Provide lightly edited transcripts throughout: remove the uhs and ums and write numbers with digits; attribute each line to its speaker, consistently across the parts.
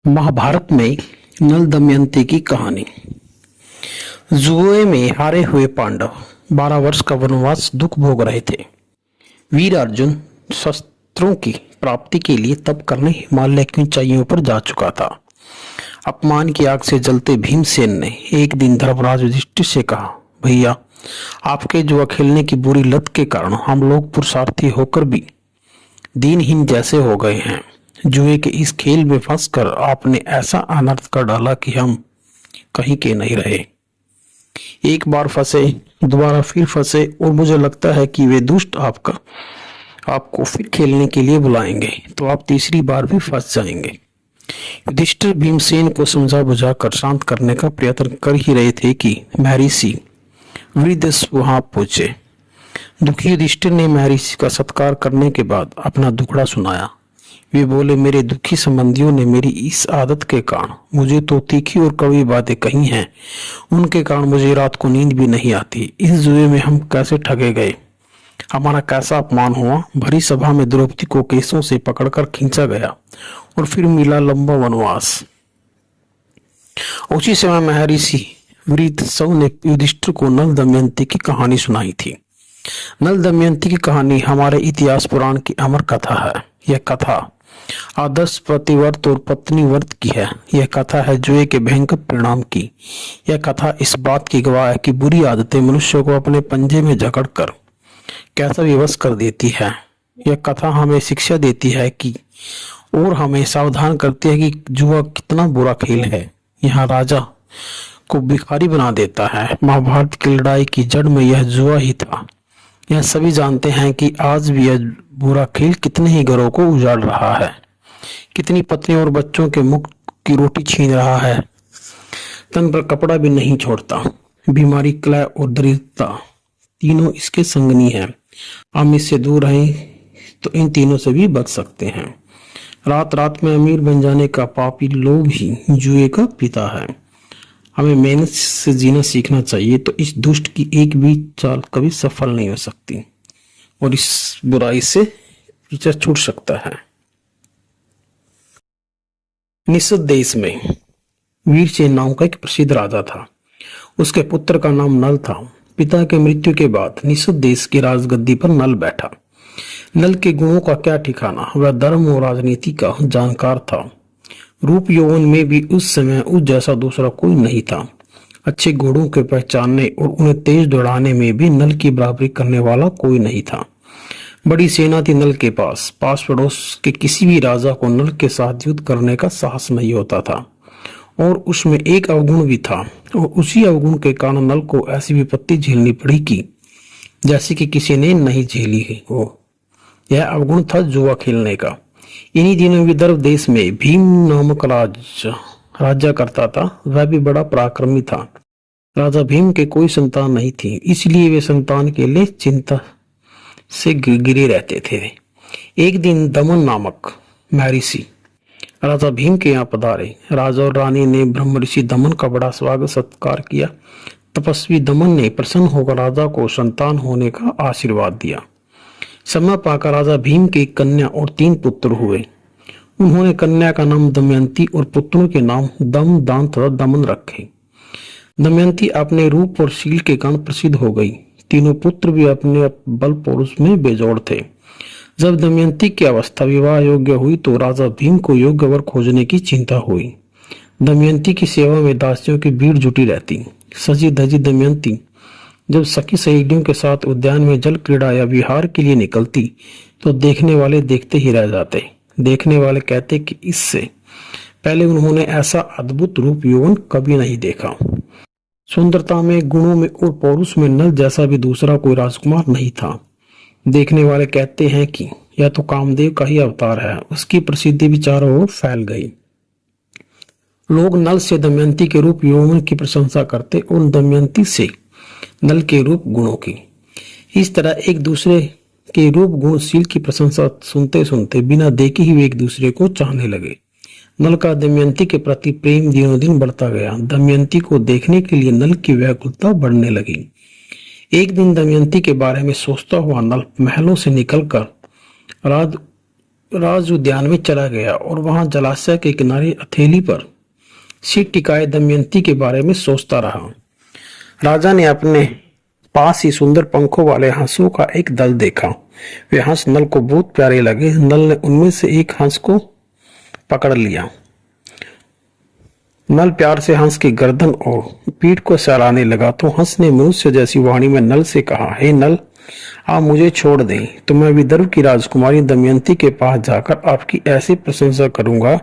Speaker 1: महाभारत में नल दमयंती की कहानी। जुए में हारे हुए पांडव 12 वर्ष का वनवास दुख भोग रहे थे। वीर अर्जुन शस्त्रों की प्राप्ति के लिए तप करने हिमालय की ऊंचाइयों पर जा चुका था। अपमान की आग से जलते भीमसेन ने एक दिन धर्मराज युधिष्ठिर से कहा, भैया, आपके जुआ खेलने की बुरी लत के कारण हम लोग पुरुषार्थी होकर भी दीनहीन जैसे हो गए हैं। जुए के इस खेल में फंसकर आपने ऐसा अनर्थ कर डाला कि हम कहीं के नहीं रहे। एक बार फंसे, दोबारा फिर फंसे और मुझे लगता है कि वे दुष्ट आपको फिर खेलने के लिए बुलाएंगे तो आप तीसरी बार भी फंस जाएंगे। युधिष्ठिर भीमसेन को समझा बुझाकर शांत करने का प्रयत्न कर ही रहे थे कि महर्षि वृद्धस्व वहां पहुंचे। दुखी युधिष्ठिर ने महर्षि का सत्कार करने के बाद अपना दुखड़ा सुनाया। वे बोले, मेरे दुखी संबंधियों ने मेरी इस आदत के कारण मुझे तो तीखी और कड़वी बातें कही हैं। उनके कारण मुझे रात को नींद भी नहीं आती। इस जुए में हम कैसे ठगे गए, हमारा कैसा अपमान हुआ। भरी सभा में द्रौपदी को केसों से पकड़कर खींचा गया और फिर मिला लंबा वनवास। उसी समय महर्षि वृषभ ने युधिष्ठिर को नल दमयंती की कहानी सुनाई थी। नल दमयंती की कहानी हमारे इतिहास पुराण की अमर कथा है। यह कथा आदर्श पतिव्रत और पत्नी व्रत की है। यह कथा है जुए के भयंकर परिणाम की। यह कथा इस बात की गवाह है कि बुरी आदतें मनुष्य को अपने पंजे में जकड़कर कैसा विवश कर देती है। यह कथा हमें शिक्षा देती है कि और हमें सावधान करती है कि जुआ कितना बुरा खेल है। यहाँ राजा को भिखारी बना देता है। महाभारत की लड़ाई की जड़ में यह जुआ ही था। यह सभी जानते हैं कि आज भी यह बुरा खेल कितने ही घरों को उजाड़ रहा है, कितनी पत्नियों और बच्चों के मुख की रोटी छीन रहा है, तन पर कपड़ा भी नहीं छोड़ता। बीमारी, क्लय और दरिद्रता तीनों इसके संगनी हैं। हम इससे दूर रहें तो इन तीनों से भी बच सकते हैं। रात रात में अमीर बन जाने का पापी लोभ ही जुए का पिता है। हमें मेहनत से जीना सीखना चाहिए तो इस दुष्ट की एक भी चाल कभी सफल नहीं हो सकती और इस बुराई से पीछा छूट सकता है। निषद देश में वीरसेन नाम का एक प्रसिद्ध राजा था। उसके पुत्र का नाम नल था। पिता के मृत्यु के बाद निषद देश की राजगद्दी पर नल बैठा। नल के गुणों का क्या ठिकाना, वह धर्म और राजनीति का जानकार था। रूप यौवन में भी उस समय उस जैसा दूसरा कोई नहीं था। अच्छे घोड़ों के पहचानने और उन्हें तेज दौड़ाने में भी नल की बराबरी करने वाला कोई नहीं था। बड़ी सेना थी नल के पास। पास पड़ोस के किसी भी राजा को नल के साथ युद्ध करने का साहस नहीं होता था। और उसमें एक अवगुण भी था और उसी अवगुण के कारण नल को ऐसी विपत्ति झेलनी पड़ी कि जैसे कि किसी ने नहीं झेली हो। यह अवगुण था जुआ खेलने का। इन्हीं दिनों विदर्भ देश में भीम नामक राज्य करता था। वह भी बड़ा पराक्रमी था। राजा भीम के कोई संतान नहीं थी, इसलिए वे संतान के लिए चिंता से गिरे रहते थे। एक दिन दमन नामक महर्षि राजा भीम के यहाँ पधारे। राजा और रानी ने ब्रह्म ऋषि दमन का बड़ा स्वागत सत्कार किया। तपस्वी दमन ने प्रसन्न होकर राजा को संतान होने का आशीर्वाद दिया। समय पाकर राजा भीम की कन्या और 3 पुत्र हुए। उन्होंने कन्या का नाम दमयंती और पुत्रों के नाम दम, दान तथा दमन रखे। दमयंती अपने रूप और शील के कारण प्रसिद्ध हो गई। तीनों पुत्र भी अपने बल पौरुष में बेजोड़ थे। जब दमयंती की अवस्था विवाह योग्य हुई तो राजा भीम को योग्य वर खोजने की चिंता हुई। दमयंती की सेवा में दासियों की भीड़ जुटी रहती। सजी धजी दमयंती जब सखी सहेलियों के साथ उद्यान में जल क्रीड़ा या विहार के लिए निकलती तो देखने वाले देखते ही रह जाते। देखने वाले कहते कि इससे पहले उन्होंने ऐसा अद्भुत रूप यौवन कभी नहीं देखा। सुंदरता में, गुणों में और पौरुष में नल जैसा भी दूसरा कोई राजकुमार नहीं था। देखने वाले कहते हैं कि यह तो कामदेव का ही अवतार है। उसकी प्रसिद्धि भी चारों ओर फैल गई। लोग नल से दमयंती के रूप यौवन की प्रशंसा करते और दमयंती से नल के रूप गुणों की। इस तरह एक दूसरे के रूप गुणशील की प्रशंसा सुनते सुनते बिना देखे ही वे एक दूसरे को चाहने लगे। नल का दमयंती के प्रति प्रेम दिनों दिन बढ़ता गया। दमयंती को देखने के लिए नल की व्याकुलता बढ़ने लगी। एक दिन दमयंती के बारे में सोचता हुआ नल महलों से निकलकर राज राज उद्यान में चला गया और वहां जलाशय के किनारे हथेली पर सिर टिकाए दमयंती के बारे में सोचता रहा। राजा ने अपने पास ही सुंदर पंखों वाले हंसों का एक दल देखा। वे हंस नल को बहुत प्यारे लगे। नल ने उनमें से एक हंस को पकड़ लिया। नल प्यार से हंस की गर्दन और पीठ को सहलाने लगा तो हंस ने मनुष्य जैसी वाणी में नल से कहा, हे नल, आप मुझे छोड़ दें तो मैं विदर्भ की राजकुमारी दमयंती के पास जाकर आपकी ऐसी प्रशंसा करूंगा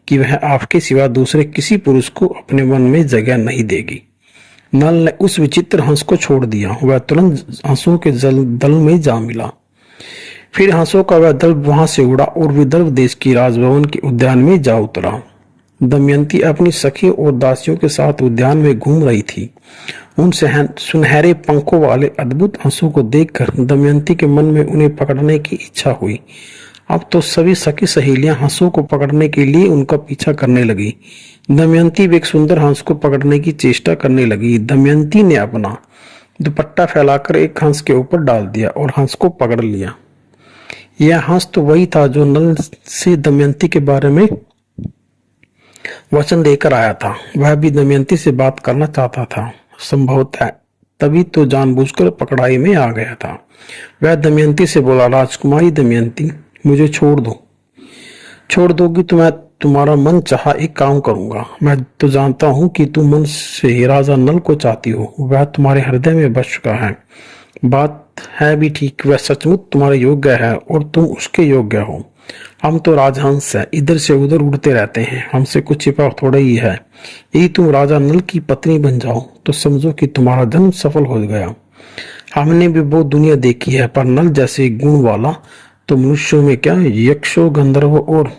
Speaker 1: कि वह आपके सिवा दूसरे किसी पुरुष को अपने मन में जगह नहीं देगी। नल ने उस विचित्र हंस को छोड़ दिया। वह तुरंत हंसों के दल में जा मिला। फिर हंसों का वह दल वहां से उड़ा और विदर्भ देश की राजभवन के उद्यान में जा उतरा। दमयंती अपनी सखी और दासियों के साथ उद्यान में घूम रही थी। उन सुनहरे पंखों वाले अद्भुत हंसों को देखकर दमयंती के मन में उन्हें पकड़ने की इच्छा हुई। अब तो सभी सखी सहेलियां हंसों को पकड़ने के लिए उनका पीछा करने लगी। दमयंती भी एक सुंदर हंस को पकड़ने की चेष्टा करने लगी। दमयंती ने अपना दुपट्टा फैलाकर एक हंस के ऊपर डाल दिया और हंस को पकड़ लिया। यह हंस तो वही था जो नल से दमयंती के बारे में वचन लेकर आया था। वह भी दमयंती से बात करना चाहता था। संभवतः तभी तो जानबूझकर पकड़ाई में आ गया था। वह दमयंती से बोला, राजकुमारी दमयंती, मुझे छोड़ दोगी तो मैं तुम्हारा मन चाहा एक काम करूंगा। मैं तो जानता हूं कि तुम मन से राजा नल को चाहती हो। वह तुम्हारे हृदय में बस चुका है। बात है भी ठीक, वह सचमुच तुम्हारे योग्य है और तुम उसके योग्य हो। हम तो राजहंस है, इधर से उधर उड़ते रहते हैं। हमसे कुछ छिपा थोड़ा ही है। यदि तुम राजा नल की पत्नी बन जाओ तो समझो कि तुम्हारा जन्म सफल हो गया। हमने भी बहुत दुनिया देखी है, पर नल जैसे गुण वाला तो मनुष्यों में क्या, यक्षों, गंधर्वों और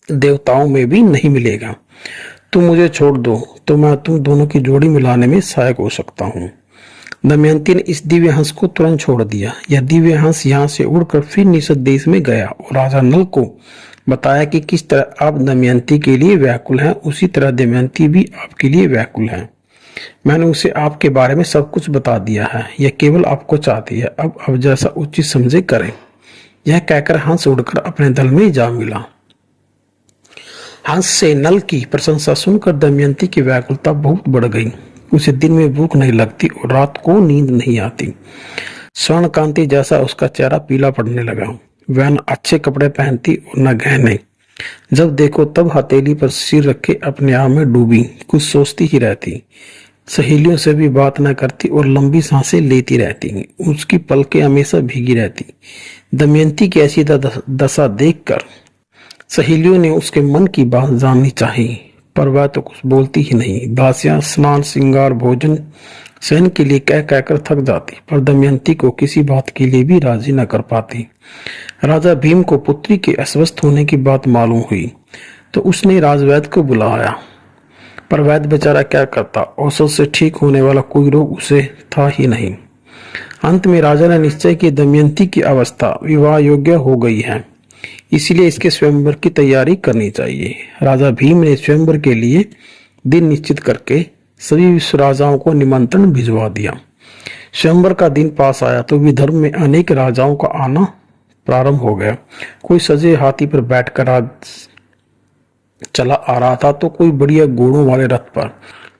Speaker 1: देवताओं में भी नहीं मिलेगा। तुम मुझे छोड़ दो तो मैं तुम दोनों की जोड़ी मिलाने में सहायक हो सकता हूँ। दमयंती ने इस दिव्य हंस को तुरंत छोड़ दिया। यह दिव्य हंस यहाँ से उड़कर फिर निषद देश में गया और राजा नल को बताया कि किस तरह आप दमयंती के लिए व्याकुल हैं, उसी तरह दमयंती भी आपके लिए व्याकुल है। मैंने उसे आपके बारे में सब कुछ बता दिया है। यह केवल आपको चाहती है। अब जैसा उचित समझे करें। यह कहकर हंस उड़कर अपने दल में जा मिला। हंस से नल की प्रशंसा सुनकर दमयंती की व्याकुलता बहुत बढ़ गई। उसे दिन में भूख नहीं लगती और रात को नींद नहीं आती। स्वर्ण कांति जैसा उसका चेहरा पीला पड़ने लगा। वह न अच्छे कपड़े पहनती और न गहने। जब देखो तब हथेली पर सिर रखे अपने आप में डूबी कुछ सोचती ही रहती। सहेलियों से भी बात न करती और लंबी सांसें लेती रहती। उसकी पलकें हमेशा भीगी रहती। दमयंती की ऐसी दशा देखकर सहेलियों ने उसके मन की बात जाननी चाहिए, पर वह तो कुछ बोलती ही नहीं। दासियां स्नान, श्रृंगार, भोजन सहन के लिए कह कहकर थक जाती, पर दमयंती को किसी बात के लिए भी राजी न कर पाती। राजा भीम को पुत्री के अस्वस्थ होने की बात मालूम हुई तो उसने राजवैद्य को बुलाया, पर वैद्य बेचारा क्या करता। औषध से ठीक होने वाला कोई रोग उसे था ही नहीं। अंत में राजा ने निश्चय किया दमयंती की अवस्था विवाह योग्य हो गई है, इसलिए इसके स्वयंवर की तैयारी करनी चाहिए। राजा भीम ने स्वयंवर के लिए दिन निश्चित करके सभी विश्व राजाओं को निमंत्रण भिजवा दिया। स्वयंवर का दिन पास आया तो विदर्भ में अनेक राजाओं का आना प्रारंभ हो गया। कोई सजे हाथी पर बैठकर चला आ रहा था तो कोई बढ़िया घोड़ों वाले रथ पर।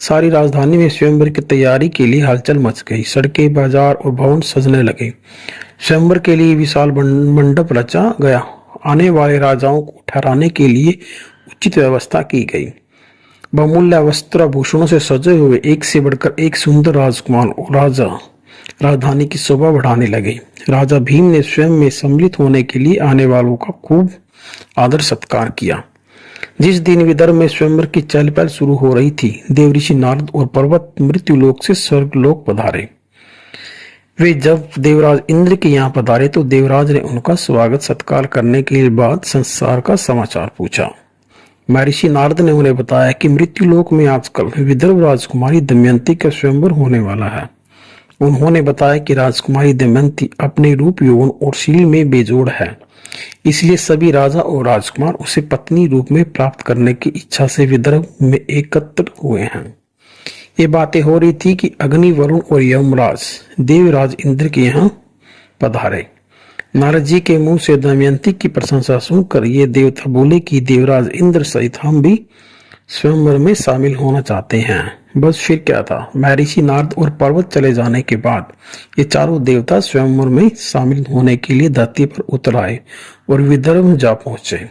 Speaker 1: सारी राजधानी में स्वयंवर की तैयारी के लिए हलचल मच गई। सड़कें, बाजार और भवन सजने लगे। स्वयंवर के लिए विशाल मंडप रचा गया। आने वाले राजाओं को ठहराने के लिए उचित व्यवस्था की गई। बहुमूल्य वस्त्र आभूषणों से सजे हुए एक से बढ़कर एक सुंदर राजकुमार और राजा राजधानी की शोभा बढ़ाने लगे। राजा भीम ने स्वयं में सम्मिलित होने के लिए आने वालों का खूब आदर सत्कार किया। जिस दिन विदर्भ में स्वयंवर की चहल पहल शुरू हो रही थी, देवऋषि नारद और पर्वत मृत्युलोक से स्वर्गलोक पधारे। वे जब देवराज इंद्र के यहाँ पधारे तो देवराज ने उनका स्वागत सत्कार करने के बाद संसार का समाचार पूछा। महर्षि नारद ने उन्हें बताया कि मृत्युलोक में आजकल विदर्भ राजकुमारी दमयंती का स्वयंवर होने वाला है। उन्होंने बताया कि राजकुमारी दमयंती अपने रूप, यौवन और शील में बेजोड़ है, इसलिए सभी राजा और राजकुमार उसे पत्नी रूप में प्राप्त करने की इच्छा से विदर्भ में एकत्र हुए हैं। ये बातें हो रही थी कि अग्नि, वरुण और यमराज देवराज इंद्र के यहाँ पधारे। नारद जी के मुंह से दमयंती की प्रशंसा सुनकर ये देवता बोले कि देवराज इंद्र सहित हम भी स्वयंवर में शामिल होना चाहते हैं। बस फिर क्या था, महर्षि नारद और पर्वत चले जाने के बाद ये चारों देवता स्वयंवर में शामिल होने के लिए धरती पर उतर आए और विदर्भ जा पहुंचे।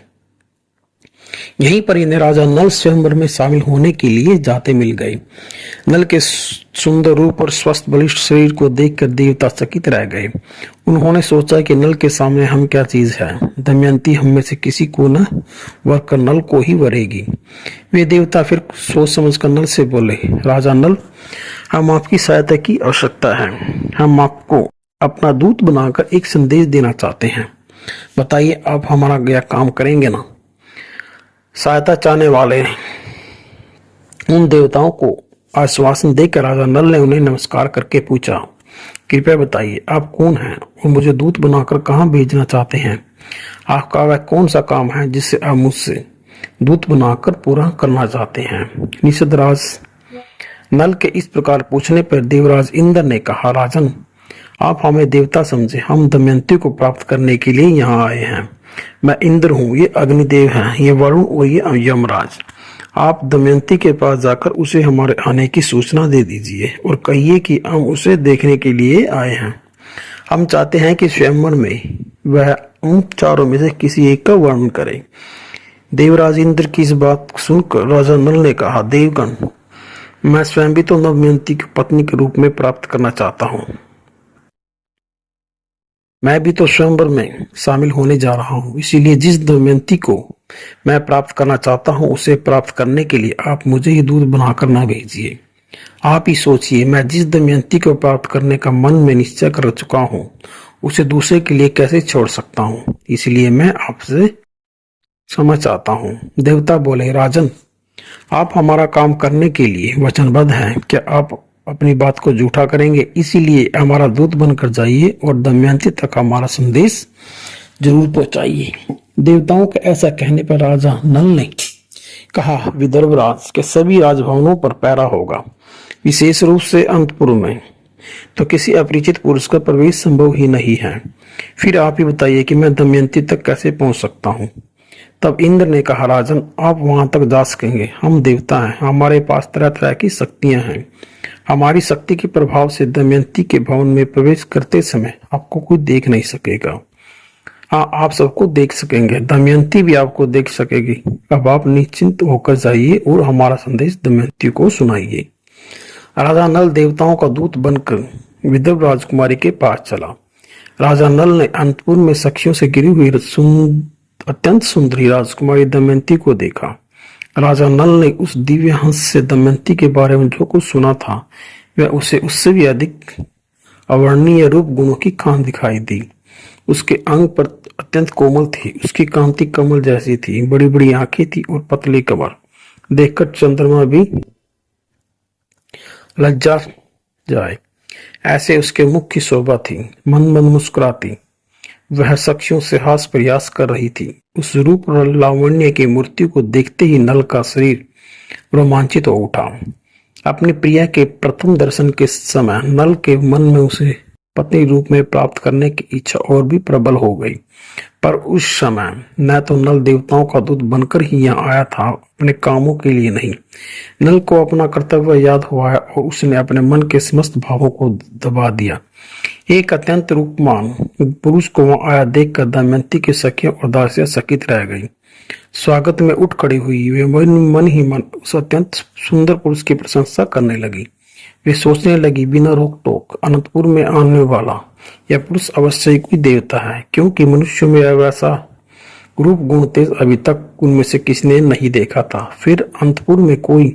Speaker 1: यहीं पर इन्हें राजा नल स्वयंवर में शामिल होने के लिए जाते मिल गए। नल के सुंदर रूप और स्वस्थ बलिष्ठ शरीर को देखकर देवता चकित रह गए। उन्होंने सोचा कि नल के सामने हम क्या चीज है, दमयंती हम में से किसी को न वरकर नल को ही वरेगी। वे देवता फिर सोच समझकर नल से बोले, राजा नल, हम आपकी सहायता की आवश्यकता है। हम आपको अपना दूत बनाकर एक संदेश देना चाहते हैं। बताइए, आप हमारा यह काम करेंगे ना? सहायता चाहने वाले उन देवताओं को आश्वासन देकर राजा नल ने उन्हें नमस्कार करके पूछा, कृपया बताइए आप कौन हैं और मुझे दूत बनाकर कहाँ भेजना चाहते हैं? आपका वह कौन सा काम है जिससे आप मुझसे दूत बनाकर पूरा करना चाहते हैं? निषद राज नल के इस प्रकार पूछने पर देवराज इंद्र ने कहा, राजन, आप हमें देवता समझे, हम दमयंती को प्राप्त करने के लिए यहाँ आए हैं। मैं इंद्र हूँ, ये अग्निदेव हैं, ये वरुण और ये यमराज। आप दमयंती के पास जाकर उसे हमारे आने की सूचना दे दीजिए और कहिए कि हम उसे देखने के लिए आए हैं। हम चाहते हैं कि स्वयंवर में वह उन चारों में से किसी एक का वर्णन करे। देवराज इंद्र की इस बात सुनकर राजा नल ने कहा, देवगण, मैं स्वयं भी तो दमयंती की पत्नी के रूप में प्राप्त करना चाहता हूँ। मैं भी तो स्वयंवर में शामिल होने जा रहा हूँ, इसीलिए जिस दमयंती को मैं प्राप्त करना चाहता हूँ उसे प्राप्त करने के लिए आप मुझे ही दूत बनाकर ना भेजिए। आप ही सोचिए, मैं जिस दमयंती को प्राप्त करने का मन में निश्चय कर चुका हूँ उसे दूसरे के लिए कैसे छोड़ सकता हूँ? इसलिए मैं आपसे क्षमा चाहता हूँ। देवता बोले, राजन, आप हमारा काम करने के लिए वचनबद्ध हैं। क्या आप अपनी बात को झूठा करेंगे? इसीलिए हमारा दूत बनकर जाइए और दमयंती तक हमारा संदेश जरूर पहुंचाइए। देवताओं के ऐसा कहने पर राजा नल ने कहा, विदर्भ राज के सभी राजभवनों पर पहरा होगा, विशेष रूप से अंतपुर में तो किसी अपरिचित पुरुष का प्रवेश संभव ही नहीं है। फिर आप ही बताइए कि मैं दमयंती तक कैसे पहुंच सकता हूँ? तब इंद्र ने कहा, राजन, आप वहां तक जा सकेंगे। हम देवता हैं, हमारे पास तरह तरह की शक्तियां हैं। हमारी शक्ति के प्रभाव से दमयंती के भवन में प्रवेश करते समय आपको कोई देख नहीं सकेगा। हाँ, आप सबको देख सकेंगे, दमयंती भी आपको देख सकेगी। अब आप निश्चिंत होकर जाइए और हमारा संदेश दमयंती को सुनाइए। राजा नल देवताओं का दूत बनकर विदर्भ राजकुमारी के पास चला। राजा नल ने अंतपुर में सखियों से घिरी हुई अत्यंत सुंदरी राजकुमारी दमयंती को देखा। राजा नल ने उस दिव्य हंस से दमयंती के बारे में जो कुछ सुना था वह उसे उससे भी अधिक अवर्णनीय रूप गुणों की खान दिखाई दी। उसके अंग पर अत्यंत कोमल थी, उसकी कांति कमल जैसी थी, बड़ी बड़ी आंखें थी और पतली कमर। देखकर चंद्रमा भी लज्जा जाए ऐसे उसके मुख की शोभा थी। मन मन मुस्कुराती वह सखियों से हास प्रयास कर रही थी। उस रूप और लावण्य की मूर्ति को देखते ही नल का शरीर रोमांचित हो उठा। अपनी प्रिया के प्रथम दर्शन के समय नल के मन में उसे पत्नी रूप में प्राप्त करने की इच्छा और भी प्रबल हो गई। पर उस समय न तो नल देवताओं का दूत बनकर ही यहाँ आया था, अपने कामों के लिए नहीं। नल को अपना कर्तव्य याद हुआ है और उसने अपने मन के समस्त भावों को दबा दिया। एक अत्यंत रूपमान पुरुष को वहां आया देखकर दमयंती की सखियां और दासियां चकित रह गई। स्वागत में उठ खड़ी हुई वे मन ही मन उस अत्यंत सुंदर पुरुष की प्रशंसा करने लगी। वे सोचने लगी, बिना रोक टोक अनंतपुर में आने वाला यह पुरुष अवश्य ही कोई देवता है, क्योंकि मनुष्यों में वैसा रूप गुण तेज अभी तक उनमें से किसी ने नहीं देखा था। फिर अनंतपुर में कोई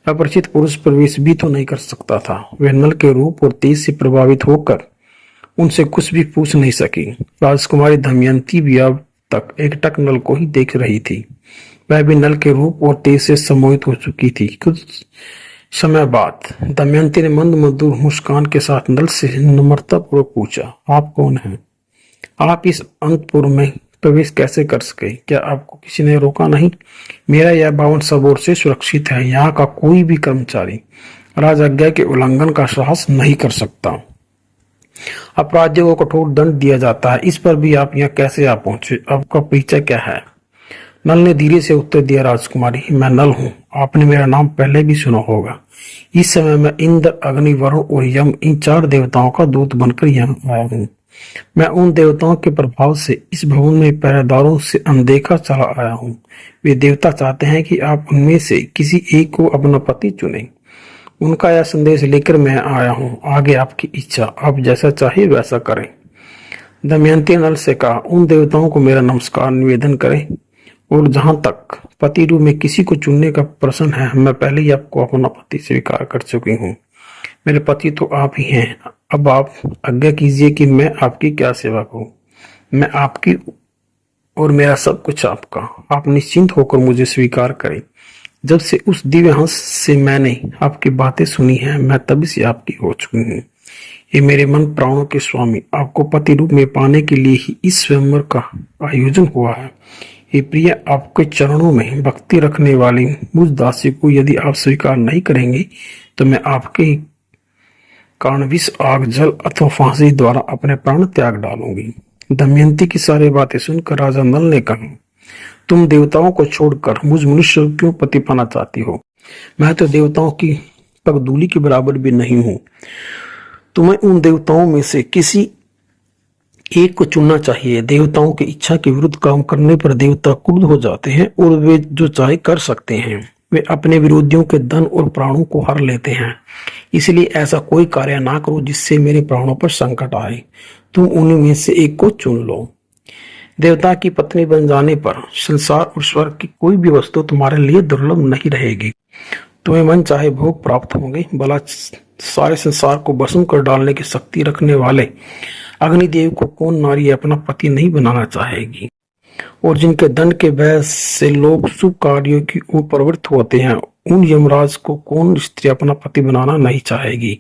Speaker 1: अपरिचित पुरुष प्रवेश भी तो नहीं कर सकता था। वह नल के रूप और तेज से प्रभावित होकर उनसे कुछ भी पूछ नहीं सकी। राजकुमारी दमयंती भी अब तक एकटक नल को ही देख रही थी। वह भी नल के रूप और तेज से सम्मोहित हो चुकी थी। कुछ समय बाद दमयंती ने मंद मधुर मुस्कान के साथ नल से नम्रतापूर्वक पूछा, आप कौन हैं? आप इस अंतपुर में प्रवेश कैसे कर सके? क्या आपको किसी ने रोका नहीं? मेरा यह भवन सब ओर से सुरक्षित है। यहाँ का कोई भी कर्मचारी राजआज्ञा के उल्लंघन का साहस नहीं कर सकता। अपराधियों को कठोर दंड दिया जाता है, इस पर भी आप यहाँ कैसे आ पहुंचे? आपका परिचय क्या है? नल ने धीरे से उत्तर दिया, राजकुमारी, मैं नल हूँ। आपने मेरा नाम पहले भी सुना होगा। इस समय मैं इंद्र, अग्नि, वरुण और यम, इन 4 देवताओं का दूत बनकर यहाँ आया हूँ। मैं उन देवताओं के प्रभाव से इस भवन में पहरेदारों से अनदेखा चला आया हूँ। वे देवता चाहते हैं कि आप उनमें से किसी एक को अपना पति चुनें। उनका यह संदेश लेकर मैं आया हूँ। आगे आपकी इच्छा, आप जैसा चाहे वैसा करें। दमयंती ने नल से कहा, उन देवताओं को मेरा नमस्कार निवेदन करें, और जहां तक पति रूप में किसी को चुनने का प्रश्न है, मैं पहले ही आपको अपना पति स्वीकार कर चुकी हूँ। मेरे पति तो आप ही हैं। अब आप आज्ञा कीजिए कि मैं आपकी क्या सेवा करूं। मैं आपकी और मेरा सब कुछ आपका। आप निश्चिंत होकर मुझे स्वीकार करें। जब से उस दिव्य हंस से मैंने आपकी बातें सुनी हैं, मैं तभी से आपकी हो चुकी हूँ। ये मेरे मन प्राणों के स्वामी, आपको पति रूप में पाने के लिए ही इस स्वयंवर का आयोजन हुआ है। हे प्रिय, आपके चरणों में भक्ति रखने वाली मुझ दासी को यदि आप स्वीकार नहीं करेंगे तो मैं आपके कारण विष, आग, जल अथवा फांसी द्वारा अपने प्राण त्याग डालूंगी। दमयंती की सारी बातें सुनकर राजा नल ने कहा, तुम देवताओं को छोड़कर मुझ मनुष्य को क्यों पति पाना चाहती हो? मैं तो देवताओं की पगधूली के बराबर भी नहीं हूँ। तुम्हें उन देवताओं में से किसी एक को चुनना चाहिए। देवताओं की इच्छा के विरुद्ध काम करने पर देवता क्रुद्ध हो जाते हैं और वे जो चाहे कर सकते हैं। वे अपने विरोधियों के धन और प्राणों को हर लेते हैं। इसलिए ऐसा कोई कार्य ना करो जिससे मेरे प्राणों पर संकट आए। तुम उन्हीं में से एक को चुन लो। देवता की पत्नी बन जाने पर संसार और स्वर्ग की कोई भी वस्तु तुम्हारे लिए दुर्लभ नहीं रहेगी। तुम्हें मन चाहे भोग प्राप्त होंगे। भला सारे संसार को भस्म कर डालने की शक्ति रखने वाले अग्निदेव को कौन नारी अपना पति नहीं बनाना चाहेगी? और जिनके दंड के भय से लोग शुभ कार्यों की ओर प्रवृत्त होते हैं, उन यमराज को कौन स्त्री अपना पति बनाना नहीं चाहेगी?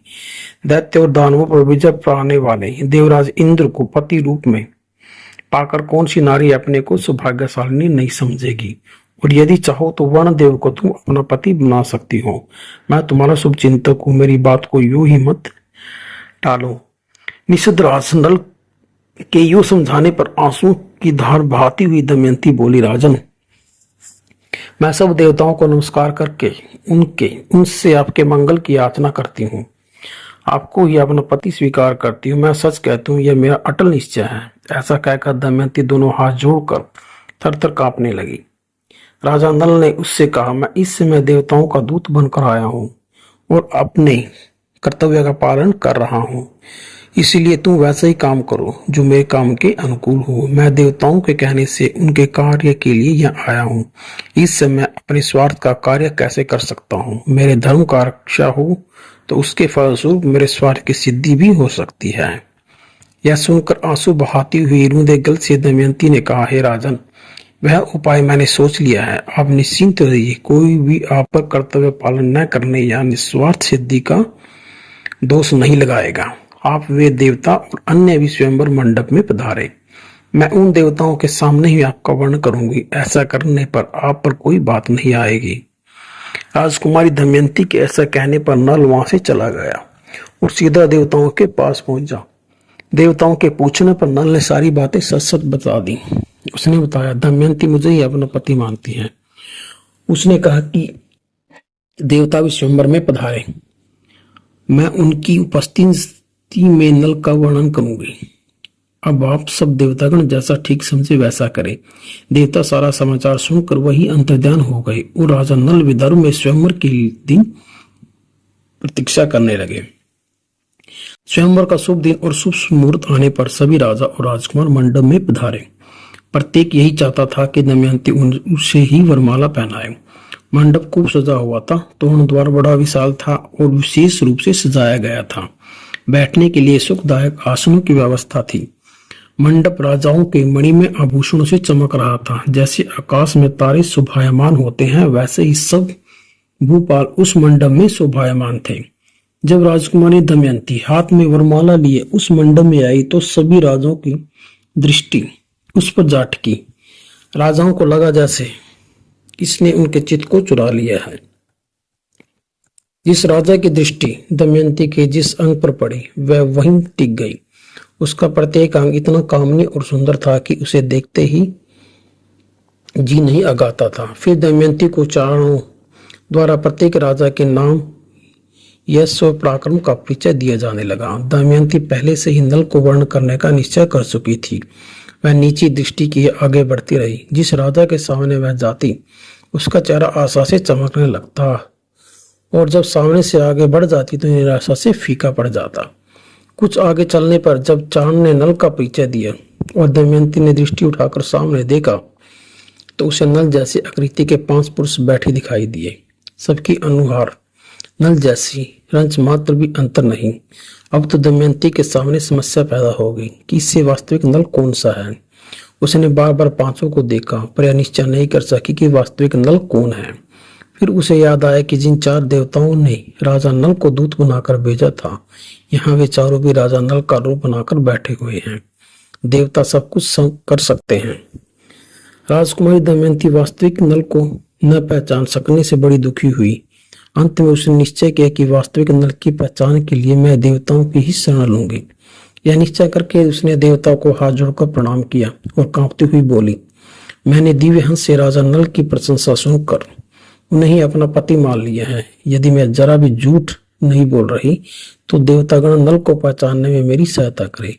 Speaker 1: दैत्य और दानवों पर विजय पाने वाले देवराज इंद्र को पति रूप में पाकर कौन सी नारी अपने को सौभाग्यशालिनी नहीं समझेगी? और यदि चाहो तो वर्ण देव को तुम अपना पति बना सकती हो। मैं तुम्हारा शुभ चिंतक हूँ, मेरी बात को यूं ही मत टालो। निषद राज नल के यूं समझाने पर आंसू की धार बहाती हुई दमयंती बोली, राजन, मैं सब देवताओं को नमस्कार करके उनसे आपके मंगल की याचना करती हूँ। आपको ही अपना पति स्वीकार करती हूँ। मैं सच कहती हूँ, यह मेरा अटल निश्चय है। ऐसा कहकर दमयंती दोनों हाथ जोड़कर थर-थर कांपने लगी। राजा नल ने उससे कहा, मैं इस समय देवताओं का दूत बनकर आया हूँ और अपने कर्तव्य का पालन कर रहा हूँ। इसीलिए तुम वैसा ही काम करो जो मेरे काम के अनुकूल हो। मैं देवताओं के कहने से उनके कार्य के लिए यहाँ आया हूँ। इस समय अपने स्वार्थ का कार्य कैसे कर सकता हूँ? मेरे धर्म का रक्षा हो तो उसके फलस्वरूप मेरे स्वार्थ की सिद्धि भी हो सकती है। यह सुनकर आंसू बहाती हुई रूंधे गल से दमयंती ने कहा, हे राजन, वह उपाय मैंने सोच लिया है। आप निश्चिंत रहिए। कोई भी आप पर कर्तव्य पालन न करने या निस्वार्थ सिद्धि का दोष नहीं लगाएगा। आप वे देवता और अन्य भी स्वयंवर मंडप में पधारे। मैं उन देवताओं के सामने ही आपका वर्ण करूंगी। ऐसा करने पर आप पर कोई बात नहीं आएगी। राजकुमारी दमयंती के ऐसा कहने पर नल वहां से चला गया और सीधा देवताओं के पास पहुंचा। देवताओं के पूछने पर नल ने सारी बातें सच सच बता दी। उसने बताया, दमयंती मुझे ही अपना पति मानती है। उसने कहा कि देवता भी स्वयंवर में पधारे। मैं उनकी उपस्थिति में नल का वर्णन करूंगी। अब आप सब देवतागण जैसा ठीक समझे वैसा करें। देवता सारा समाचार सुनकर वही अंतर्ध्यान हो गए और राजा नल विदर्भ में स्वयंवर के दिन प्रतीक्षा करने लगे। स्वयंवर का शुभ दिन और शुभ मुहूर्त आने पर सभी राजा और राजकुमार मंडप में पधारे। प्रत्येक यही चाहता था कि दमयंती उसे ही वरमाला पहनाए। मंडप खूब सजा हुआ था। तोरण द्वार बड़ा विशाल था और विशेष रूप से सजाया गया था। बैठने के लिए सुखदायक आसनों की व्यवस्था थी। मंडप राजाओं के मणिमय आभूषणों से चमक रहा था। जैसे आकाश में तारे शोभायमान होते हैं, वैसे ही सब भूपाल उस मंडप में शोभायमान थे। जब राजकुमारी दमयंती हाथ में वरमाला लिए उस मंडप में आई तो सभी राजाओं की दृष्टि उस पर जा टिकी। राजाओं को लगा जैसे इसने उनके चित्त को चुरा लिया है। जिस राजा की दृष्टि दमयंती के जिस अंग पर पड़ी वह वहीं टिक गई। उसका प्रत्येक अंग इतना कामनी और सुंदर था कि उसे देखते ही जी नहीं अगाता था। फिर दमयंती को चारणों द्वारा प्रत्येक राजा के नाम यश और पराक्रम का परिचय दिया जाने लगा। दमयंती पहले से ही नल को वर्ण करने का निश्चय कर चुकी थी। वह नीची दृष्टि की आगे बढ़ती रही। जिस राजा के सामने वह जाती उसका चेहरा आशा से चमकने लगता और जब सामने से आगे बढ़ जाती तो निराशा से फीका पड़ जाता। कुछ आगे चलने पर जब चांद ने नल का परिचय दिया और दमयंती ने दृष्टि उठाकर सामने देखा तो उसे नल जैसी आकृति के 5 पुरुष बैठे दिखाई दिए। सबकी अनुहार नल जैसी, रंच मात्र भी अंतर नहीं। अब तो दमयंती के सामने समस्या पैदा हो गई कि इससे वास्तविक नल कौन सा है। उसने बार बार पांचों को देखा पर यह निश्चय नहीं कर सकी कि वास्तविक नल कौन है। फिर उसे याद आया कि जिन 4 देवताओं ने राजा नल को दूत बनाकर भेजा था, यहाँ वे चारों भी राजा नल का रूप बनाकर बैठे हुए हैं। देवता सब कुछ कर सकते हैं। राजकुमारी दमयंती वास्तविक नल को न पहचान सकने से बड़ी दुखी हुई। अंत में उसने निश्चय किया कि वास्तविक नल की पहचान के लिए मैं देवताओं की ही शरण लूंगी। यह निश्चय करके उसने देवताओं को हाथ जोड़कर प्रणाम किया और कांपती हुई बोली, मैंने दिव्य हंस से राजा नल की प्रशंसा सुनकर उन्हें ही अपना पति मान लिया है। यदि मैं जरा भी झूठ नहीं बोल रही तो देवतागण नल को पहचानने में मेरी सहायता करे।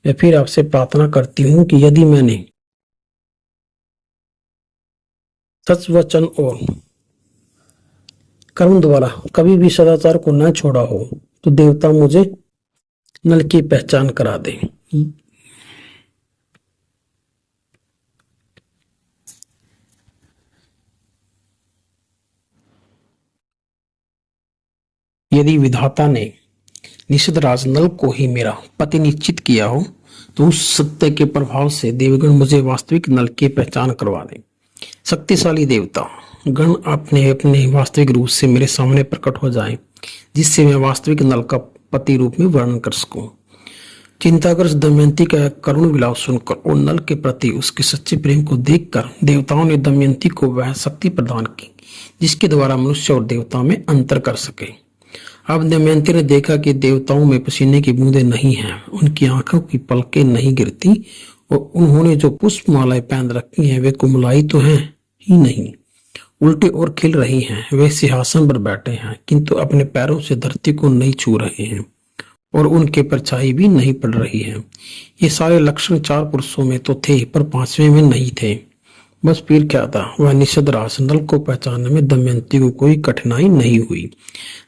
Speaker 1: मैं फिर आपसे प्रार्थना करती हूँ कि यदि मैंने सच वचन और कर्म द्वारा कभी भी सदाचार को न छोड़ा हो तो देवता मुझे नल की पहचान करा दे। यदि विधाता ने निषद राज नल को ही मेरा पति निश्चित किया हो तो उस सत्य के प्रभाव से देवगण मुझे वास्तविक नल की पहचान करवा दें। शक्तिशाली देवता गण अपने अपने वास्तविक रूप से मेरे सामने प्रकट हो जाएं, जिससे मैं वास्तविक नल का पति रूप में वर्णन कर सकूं। चिंताग्रस्त दमयंती का करुण विलाप सुनकर और नल के प्रति उसके सच्चे प्रेम को देखकर देवताओं ने दमयंती को वह शक्ति प्रदान की जिसके द्वारा मनुष्य और देवता में अंतर कर सके। अब दमयंती ने देखा कि देवताओं में पसीने की बूंदें नहीं हैं, उनकी आंखों की पलकें नहीं गिरती और उन्होंने जो पुष्पमालाएं पहन रखी हैं वे कुमलाई तो हैं ही नहीं, उल्टे और खिल रही हैं। वे सिंहासन पर बैठे हैं किंतु अपने पैरों से धरती को नहीं छू रहे हैं और उनके परछाई भी नहीं पड़ रही है। ये सारे लक्षण 4 पुरुषों में तो थे पर 5वें में नहीं थे। बस फिर क्या था, वह निषद राज नल को पहचानने में दमयंती को कोई कठिनाई नहीं हुई।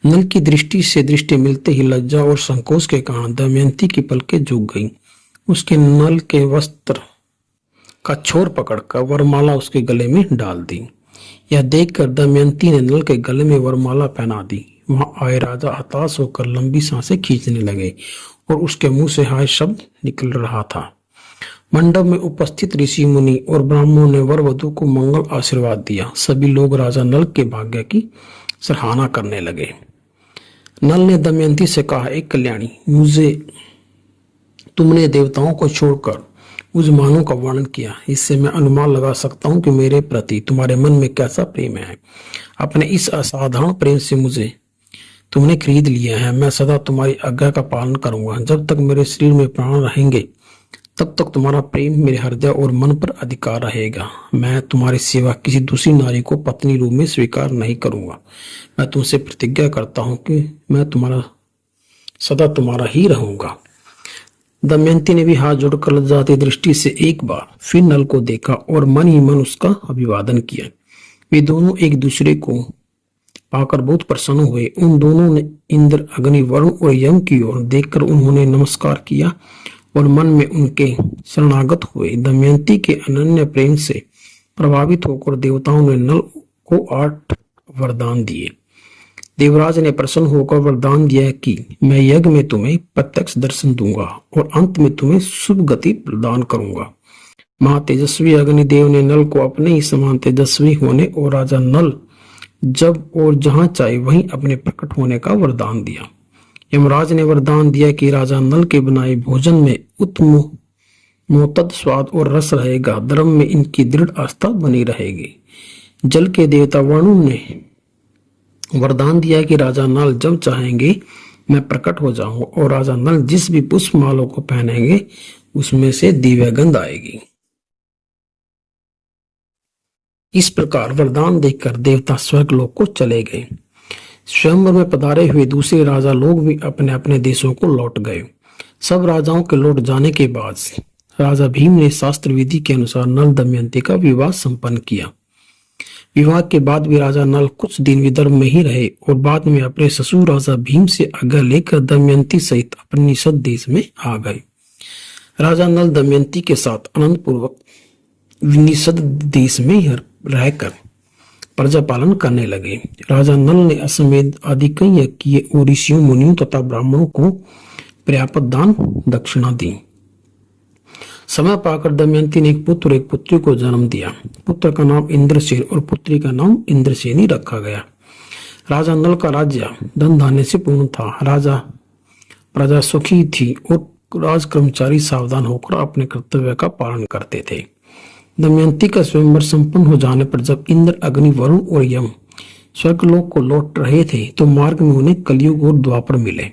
Speaker 1: नल की दृष्टि से दृष्टि मिलते ही लज्जा और संकोच के कारण दमयंती की पलकें झुक गईं। उसके नल के वस्त्र का छोर पकड़कर वरमाला उसके गले में डाल दी। यह देखकर दमयंती ने नल के गले में वरमाला पहना दी। वहां आए राजा हताश होकर लंबी सांसें खींचने लगे और उसके मुंह से हाय शब्द निकल रहा था। मंडप में उपस्थित ऋषि मुनि और ब्राह्मणों ने वर वधू को मंगल आशीर्वाद दिया। सभी लोग राजा नल के भाग्य की सराहना करने लगे। नल ने दमयंती से कहा, एक कल्याणी, मुझे तुमने देवताओं को छोड़कर उस मानव का वर्णन किया, इससे मैं अनुमान लगा सकता हूँ कि मेरे प्रति तुम्हारे मन में कैसा प्रेम है। अपने इस असाधारण प्रेम से मुझे तुमने खरीद लिया है। मैं सदा तुम्हारी आज्ञा का पालन करूंगा। जब तक मेरे शरीर में प्राण रहेंगे तब तक तुम्हारा प्रेम मेरे हृदय और मन पर अधिकार रहेगा। मैं तुम्हारी सेवा किसी दूसरी नारी को पत्नी रूप में स्वीकार नहीं करूंगा। मैं तुमसे प्रतिज्ञा करता हूं कि मैं सदा तुम्हारा ही रहूंगा। दमयंती ने भी हाथ जोड़कर लज्जाती दृष्टि से एक बार फिर नल को देखा और मन ही मन उसका अभिवादन किया। वे दोनों एक दूसरे को पाकर बहुत प्रसन्न हुए। उन दोनों ने इंद्र, अग्नि, वरुण और यम की ओर देखकर उन्होंने नमस्कार किया और मन में उनके शरणागत हुए। दमयंती के अनन्य प्रेम से प्रभावित होकर देवताओं ने नल को 8 वरदान दिए। देवराज ने प्रसन्न होकर वरदान दिया कि मैं यज्ञ में तुम्हें प्रत्यक्ष दर्शन दूंगा और अंत में तुम्हें शुभ गति प्रदान करूंगा। महातेजस्वी अग्निदेव ने नल को अपने ही समान तेजस्वी होने और राजा नल जब और जहां चाहे वहीं अपने प्रकट होने का वरदान दिया। यमराज ने वरदान दिया कि राजा नल के बनाए भोजन में उत्तम मोतद स्वाद और रस रहेगा। धर्म में इनकी दृढ़ आस्था बनी रहेगी। जल के देवता वरुण ने वरदान दिया कि राजा नल जब चाहेंगे मैं प्रकट हो जाऊंगा और राजा नल जिस भी पुष्प मालों को पहनेंगे उसमें से दिव्य गंध आएगी। इस प्रकार वरदान देकर देवता स्वर्गलोक को चले गए। स्वयंवर में पधारे हुए दूसरे राजा लोग भी अपने अपने देशों को लौट गए। सब राजाओं के लौट जाने के बाद राजा भीम ने शास्त्र विधि के अनुसार नल दमयंती का विवाह संपन्न किया। विवाह के बाद भी राजा नल कुछ दिन विदर्भ में ही रहे और बाद में अपने ससुर राजा भीम से आज्ञा लेकर दमयंती सहित अपने निषद देश में आ गए। राजा नल दमयंती के साथ आनंद पूर्वक निषद देश में रहकर प्रजा पालन करने लगे। राजा नल ने अश्वमेध आदि कई यज्ञ किए और ऋषियों मुनियों तथा ब्राह्मणों को पर्याप्त दान दक्षिणा दी। समय पाकर दमयंती ने एक पुत्र और एक पुत्री को जन्म दिया। पुत्र का नाम इंद्रसेन और पुत्री का नाम इंद्रसेनी रखा गया। राजा नल का राज्य धन धान्य से पूर्ण था। राजा प्रजा सुखी थी और राज कर्मचारी सावधान होकर अपने कर्तव्य का पालन करते थे। दमयंती का स्वयंवर संपन्न हो जाने पर जब इंद्र, अग्नि, वरुण और यम स्वर्गलोक को लौट रहे थे तो मार्ग में उन्हें कलयुग और द्वापर मिले।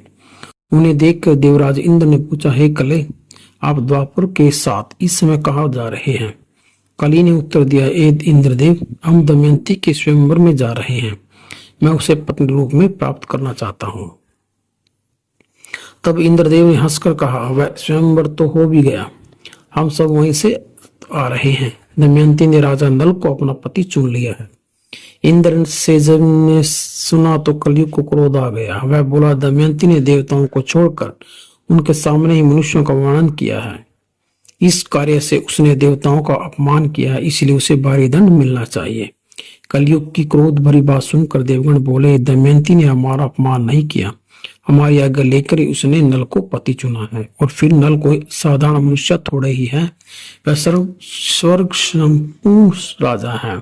Speaker 1: उन्हें देखकर देवराज इंद्र ने पूछा, हे कले, आप द्वापर के साथ इस समय कहाँ जा रहे हैं? कली ने उत्तर दिया, ए इंद्रदेव, हम दमयंती के स्वयंवर में जा रहे हैं। मैं उसे पत्नी रूप में प्राप्त करना चाहता हूँ। तब इंद्रदेव ने हंसकर कहा, वह स्वयंवर तो हो भी गया, हम सब वहीं से आ रहे हैं। दमयंती ने राजा नल को अपना पति चुन लिया है। इंद्र से जब ने सुना तो कलयुग को क्रोध आ गया। वह बोला, दमयंती ने देवताओं को छोड़कर उनके सामने ही मनुष्यों का वर्णन किया है। इस कार्य से उसने देवताओं का अपमान किया है, इसलिए उसे भारी दंड मिलना चाहिए। कलयुग की क्रोध भरी बात सुनकर देवगण बोले, दमयंती ने हमारा अपमान नहीं किया, हमारी आज्ञा लेकर ही उसने नल को पति चुना है। और फिर नल कोई साधारण मनुष्य थोड़े ही है, वह स्वर्ग संपूर्ण राजा है।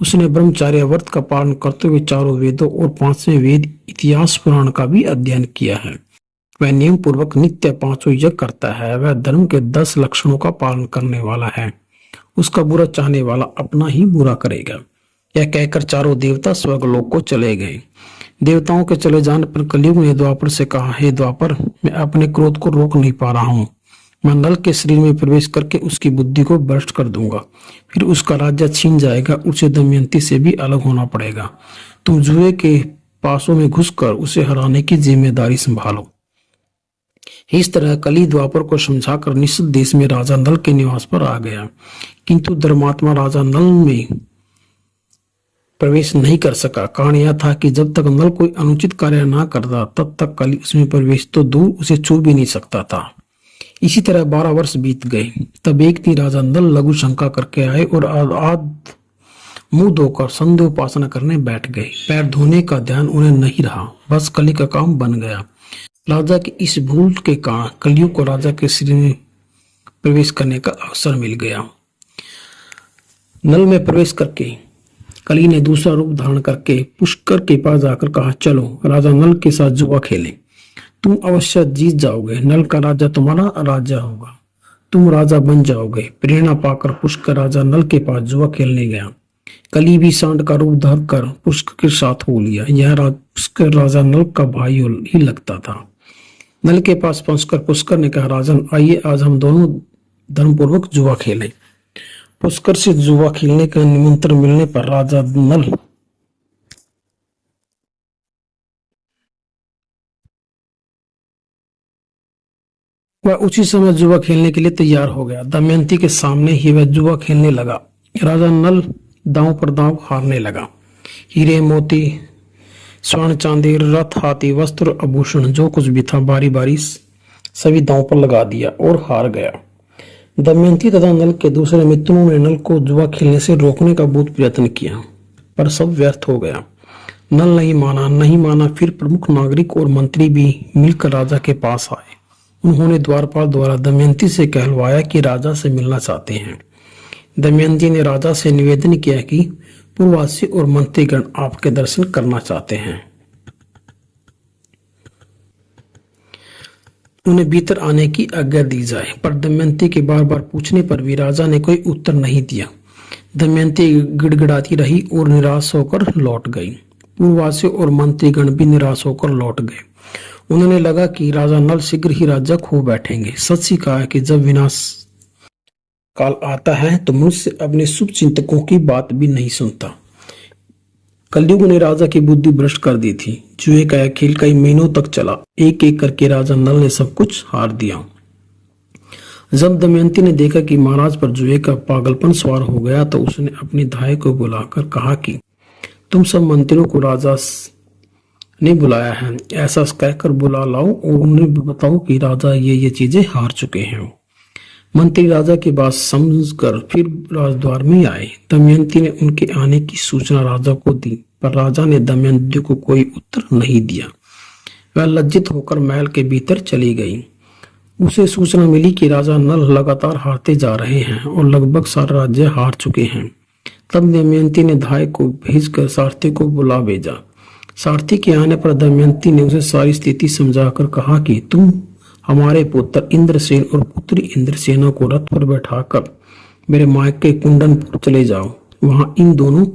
Speaker 1: उसने ब्रह्मचार्य व्रत का पालन करते हुए चारों वेदों और 5वें वेद इतिहास पुराण का भी अध्ययन किया है। वह नियम पूर्वक नित्य 5 यज्ञ करता है। वह धर्म के 10 लक्षणों का पालन करने वाला है। उसका बुरा चाहने वाला अपना ही बुरा करेगा। यह कहकर चारों देवता स्वर्गलोक को चले गए। देवताओं के चले जाने पर कलयुग ने द्वापर से कहा, हे द्वापर, मैं अपने क्रोध को रोक नहीं पा रहा हूँ। मैं नल के शरीर में प्रवेश करके उसकी बुद्धि को भ्रष्ट कर दूंगा, फिर उसका राज्य छीन जाएगा, उसे दमयंती से भी अलग होना पड़ेगा। तुम जुए के पासों में घुसकर उसे हराने की जिम्मेदारी संभालो। इस तरह कली द्वापर को समझाकर निषद देश में राजा नल के निवास पर आ गया, किंतु धर्मात्मा राजा नल में प्रवेश नहीं कर सका। कारण यह था कि जब तक नल कोई अनुचित कार्य ना करता तब तक कली उसमें प्रवेश तो दूर उसे छू भी नहीं सकता था। इसी तरह 12 वर्ष बीत गए। तब एक दिन राजा नल लघु शंका करके आए और आद मुंह धोकर संध्या उपासना करने बैठ गए। पैर धोने का ध्यान उन्हें नहीं रहा, बस कली का काम बन गया। राजा की इस भूल के कारण कलयुग को राजा के शरीर में प्रवेश करने का अवसर मिल गया। नल में प्रवेश करके कली ने दूसरा रूप धारण करके पुष्कर के पास जाकर कहा, चलो राजा नल के साथ जुआ खेलें, तुम अवश्य जीत जाओगे। नल का राजा तुम्हारा राजा होगा, तुम राजा बन जाओगे। प्रेरणा पाकर पुष्कर राजा नल के पास जुआ खेलने गया। कली भी सांड का रूप धर कर पुष्कर के साथ हो लिया। यह पुष्कर राजा नल का भाई ही लगता था। नल के पास पहुंचकर पुष्कर ने कहा, राजन, आइए आज हम दोनों धर्मपूर्वक जुआ खेलें। पुष्कर से जुआ खेलने का निमंत्रण मिलने पर राजा नल वह उसी समय जुआ खेलने के लिए तैयार हो गया। दमयंती के सामने ही वह जुआ खेलने लगा। राजा नल दांव पर दांव हारने लगा। हीरे मोती, स्वर्ण चांदी, रथ, हाथी, वस्त्र, आभूषण जो कुछ भी था बारी बारी सभी दांव पर लगा दिया और हार गया। दमयंती तथा नल के दूसरे मित्रों ने नल को जुआ खेलने से रोकने का बहुत प्रयत्न किया, पर सब व्यर्थ हो गया। नल नहीं माना। फिर प्रमुख नागरिक और मंत्री भी मिलकर राजा के पास आए। उन्होंने द्वारपाल द्वारा दमयंती से कहलवाया कि राजा से मिलना चाहते हैं। दमयंती ने राजा से निवेदन किया कि पूर्ववासी और मंत्रीगण आपके दर्शन करना चाहते हैं, उन्हें भीतर आने की आज्ञा दी जाए। पर दमयंती के बार बार पूछने पर भी राजा ने कोई उत्तर नहीं दिया। दमयंती गिड़गिड़ाती रही और निराश होकर लौट गई। पूर्ववासी और मंत्रीगण भी निराश होकर लौट गए। उन्हें लगा कि राजा नल शीघ्र ही राज्य खो बैठेंगे। सच ही कहा है कि जब विनाश काल आता है तो मनुष्य अपने शुभ चिंतकों की बात भी नहीं सुनता। कलयुग ने राजा की बुद्धि भ्रष्ट कर दी थी। जुए का यह खेल कई महीनों तक चला। एक एक करके राजा नल ने सब कुछ हार दिया। जब दमयंती ने देखा कि महाराज पर जुए का पागलपन सवार हो गया तो उसने अपनी धाय को बुलाकर कहा कि तुम सब मंत्रियों को राजा ने बुलाया है, ऐसा कहकर बुला लाओ और उन्हें बताओ कि राजा ये चीजें हार चुके हैं। मंत्री राजा की बात समझकर फिर राजद्वार में आए। दमयंती ने उनके आने की सूचना राजा को दी, पर राजा ने दमयंती को कोई उत्तर नहीं दिया। वह लज्जित होकर महल के भीतर चली गई। उसे सूचना मिली कि राजा नल लगातार हारते जा रहे हैं और लगभग सारा राज्य हार चुके हैं। तब दमयंती ने धाय को भेजकर सारथी को बुला भेजा। सारथी के आने पर दमयंती ने उसे सारी स्थिति समझाकर कहा कि तुम हमारे पुत्र इंद्रसेन और पुत्री इंद्रसेना को रथ पर बैठाकर मेरे मायके कुंडनपुर चले जाओ। वहां इन दोनों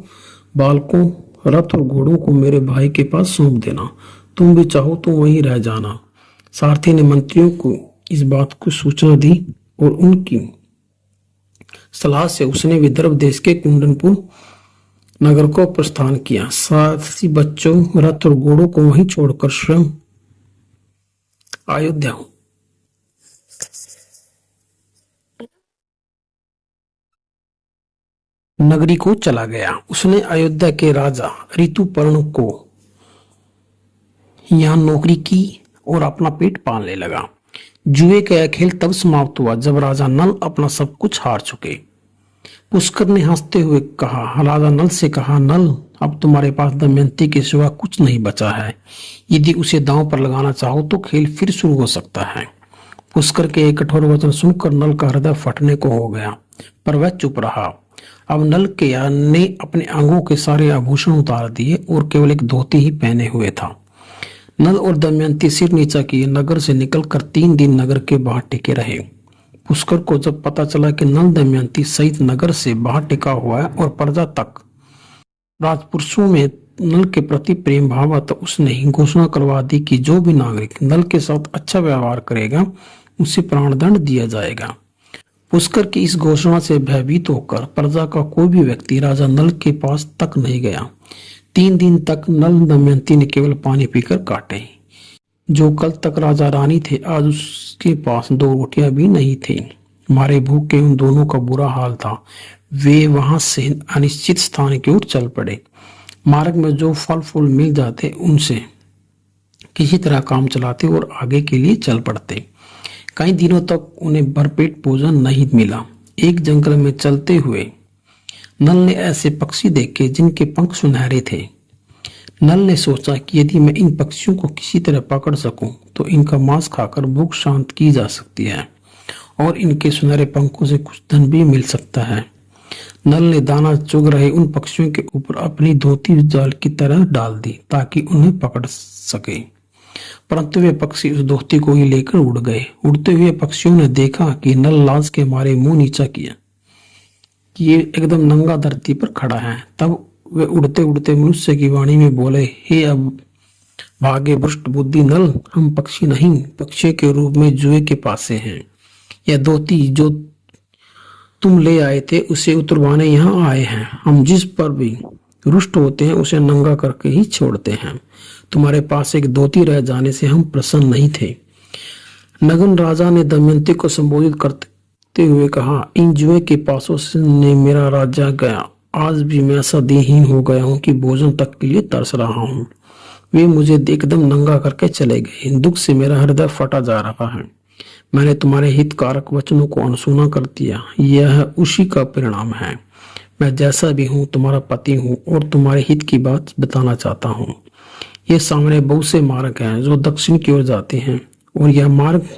Speaker 1: बालकों, रथ और घोड़ों को मेरे भाई के पास सौंप देना। तुम भी चाहो तो वहीं रह जाना। सारथी ने मंत्रियों को इस बात को सूचना दी और उनकी सलाह से उसने विदर्भ देश के कुंडनपुर नगर को प्रस्थान किया। साथ ही बच्चों, रथ और घोड़ों को वहीं छोड़कर स्वयं अयोध्या नगरी को चला गया। उसने अयोध्या के राजा ऋतुपर्ण को यहाँ नौकरी की और अपना पेट पालने लगा। जुए का यह खेल तब समाप्त हुआ जब राजा नल अपना सब कुछ हार चुके। पुष्कर ने हंसते हुए कहा, राजा नल से कहा, नल अब तुम्हारे पास दमयंती के सिवा कुछ नहीं बचा है। यदि उसे दांव पर लगाना चाहो तो खेल फिर शुरू हो सकता है। पुष्कर के एक कठोर वचन सुनकर नल का हृदय फटने को हो गया, पर वह चुप रहा। अब नल के ने अपने अंगों के सारे आभूषण उतार दिए और केवल एक धोती ही पहने हुए था। नल और दमयंती सिर नीचा किए नगर से निकलकर 3 दिन नगर के बाहर टिके रहे। पुष्कर को जब पता चला कि नल दमयंती सहित नगर से बाहर टिका हुआ है और प्रजा तक राजपुरुषों में नल के प्रति प्रेम भाव, तो उसने घोषणा करवा दी कि जो भी नागरिक नल के साथ अच्छा व्यवहार करेगा उसे प्राणदंड दिया जाएगा। पुष्कर की इस घोषणा से भयभीत होकर प्रजा का कोई भी व्यक्ति राजा नल के पास तक नहीं गया। 3 दिन तक नल दमयंती ने केवल पानी पीकर काटे। जो कल तक राजा रानी थे, आज उसके पास 2 रोटियां भी नहीं थी। मारे भूख के उन दोनों का बुरा हाल था। वे वहां से अनिश्चित स्थान की ओर चल पड़े। मार्ग में जो फल फूल मिल जाते उनसे किसी तरह काम चलाते और आगे के लिए चल पड़ते। कई दिनों तक उन्हें भरपेट भोजन नहीं मिला। एक जंगल में चलते हुए नल ने ऐसे पक्षी देखे जिनके पंख सुनहरे थे। नल ने सोचा कि यदि मैं इन पक्षियों को किसी तरह पकड़ सकूं तो इनका मांस खाकर भूख शांत की जा सकती है और इनके सुनहरे पंखों से कुछ धन भी मिल सकता है। नल ने दाना चुग रहे उन पक्षियों के ऊपर अपनी धोती जाल की तरह डाल दी ताकि उन्हें पकड़ सके, परंतु वे पक्षी उस धोती को ही लेकर उड़ गए। उड़ते हुए पक्षियों ने देखा कि नल लाज के मारे मुंह नीचा किया कि ये एकदम नंगा धरती पर खड़ा है। तब वे उड़ते उड़ते मनुष्य की वाणी में बोले, हे अब भागे भ्रष्ट बुद्धि नल, हम पक्षी नहीं, पक्षी के रूप में जुए के पासे हैं। यह धोती जो तुम ले आए थे उसे उतरवाने यहाँ आए हैं। हम जिस पर भी रुष्ट होते हैं उसे नंगा करके ही छोड़ते हैं। तुम्हारे पास एक धोती रह जाने से हम प्रसन्न नहीं थे। नगन राजा ने दमयंती को संबोधित करते हुए कहा, इन जुए के पासों से ने मेरा राज्य गया। आज भी मैं ऐसा दीनहीन हो गया हूँ कि भोजन तक के लिए तरस रहा हूँ। वे मुझे एकदम नंगा करके चले गए। दुख से मेरा हृदय फटा जा रहा है। मैंने तुम्हारे हितकारक वचनों को अनसुना कर दिया। यह उसी का परिणाम है। मैं जैसा भी हूँ तुम्हारा पति हूँ और तुम्हारे हित की बात बताना चाहता हूँ। ये सामने बहुत से मार्ग हैं जो दक्षिण की ओर जाते हैं और यह मार्ग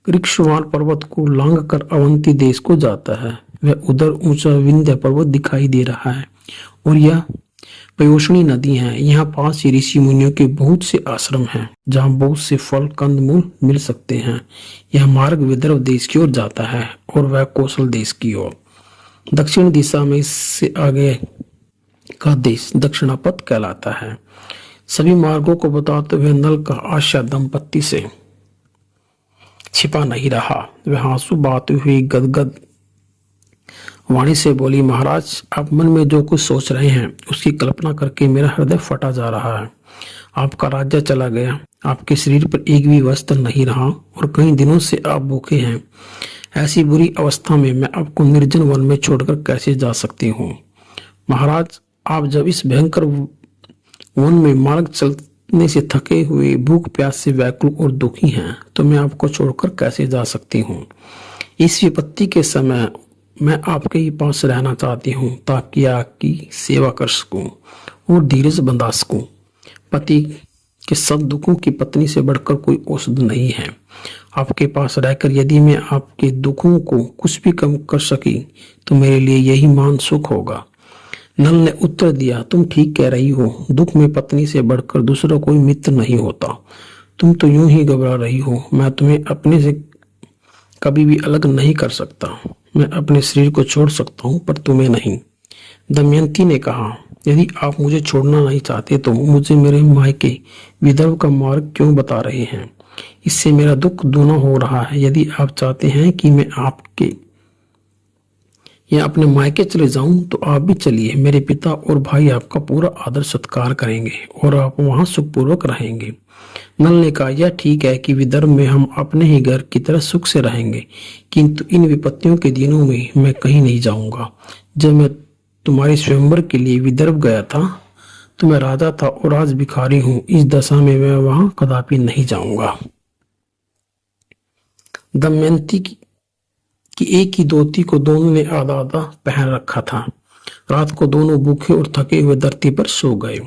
Speaker 1: ऋक्षवान पर्वत को लांग कर अवंती देश को जाता है। वह उधर ऊंचा विंध्य पर्वत दिखाई दे रहा है और यह पयोष्णी नदी है। यहाँ पास ही ऋषि मुनियों के बहुत से आश्रम हैं जहाँ बहुत से फल कंद मूल मिल सकते हैं। यह मार्ग विदर्भ देश की ओर जाता है और वह कौशल देश की ओर। दक्षिण दिशा में इससे आगे का देश दक्षिणापथ कहलाता है। सभी मार्गों को बताते हुए नल का आशा दंपत्ति से छिपा नहीं रहा। वह आंसू बहाती हुई गदगद वाणी से बोली, महाराज, आप मन में जो कुछ सोच रहे हैं उसकी कल्पना करके मेरा हृदय फटा जा रहा है। आपका राज्य चला गया, आपके शरीर पर एक भी वस्त्र नहीं रहा और कई दिनों से आप भूखे हैं। ऐसी बुरी अवस्था में मैं आपको निर्जन वन में छोड़कर कैसे जा सकती हूँ। महाराज, आप जब इस भयंकर वन में मार्ग चलने से थके हुए, भूख प्यास से व्याकुल और दुखी हैं, तो मैं आपको छोड़कर कैसे जा सकती हूँ। इस विपत्ति के समय मैं आपके ही पास रहना चाहती हूँ ताकि आपकी सेवा कर सकूं और धीरज बंधा सकूं। पति के सब दुखों की पत्नी से बढ़कर कोई औषध नहीं है। आपके पास रहकर यदि मैं आपके दुखों को कुछ भी कम कर सकी तो मेरे लिए यही मान सुख होगा। नल ने उत्तर दिया, तुम ठीक कह रही हो। दुख में पत्नी से बढ़कर दूसरा कोई मित्र नहीं होता। तुम तो यूं ही घबरा रही हो। मैं तुम्हें अपने से कभी भी अलग नहीं कर सकता। मैं अपने शरीर को छोड़ सकता हूँ पर तुम्हें नहीं। दमयंती ने कहा, यदि आप मुझे छोड़ना नहीं चाहते तो मुझे मेरे मायके विदर्भ का मार्ग क्यों बता रहे हैं। इससे मेरा दुख दूना हो रहा है। यदि आप चाहते हैं कि मैं आपके या अपने मायके चले जाऊं तो आप भी चलिए। मेरे पिता और भाई आपका पूरा आदर सत्कार करेंगे और आप वहां सुखपूर्वक रहेंगे। नल ने कहा, यह ठीक है कि विदर्भ में हम अपने ही घर की तरह सुख से रहेंगे, किंतु इन विपत्तियों के दिनों में मैं कहीं नहीं जाऊंगा। जब मैं तुम्हारे स्वयंवर के लिए विदर्भ गया था तो मैं राजा था और आज भिखारी हूँ। इस दशा में मैं वहां कदापि नहीं जाऊंगा। दमयंती की एक ही धोती को दोनों ने आधा आधा पहन रखा था। रात को दोनों भूखे और थके हुए धरती पर सो गए।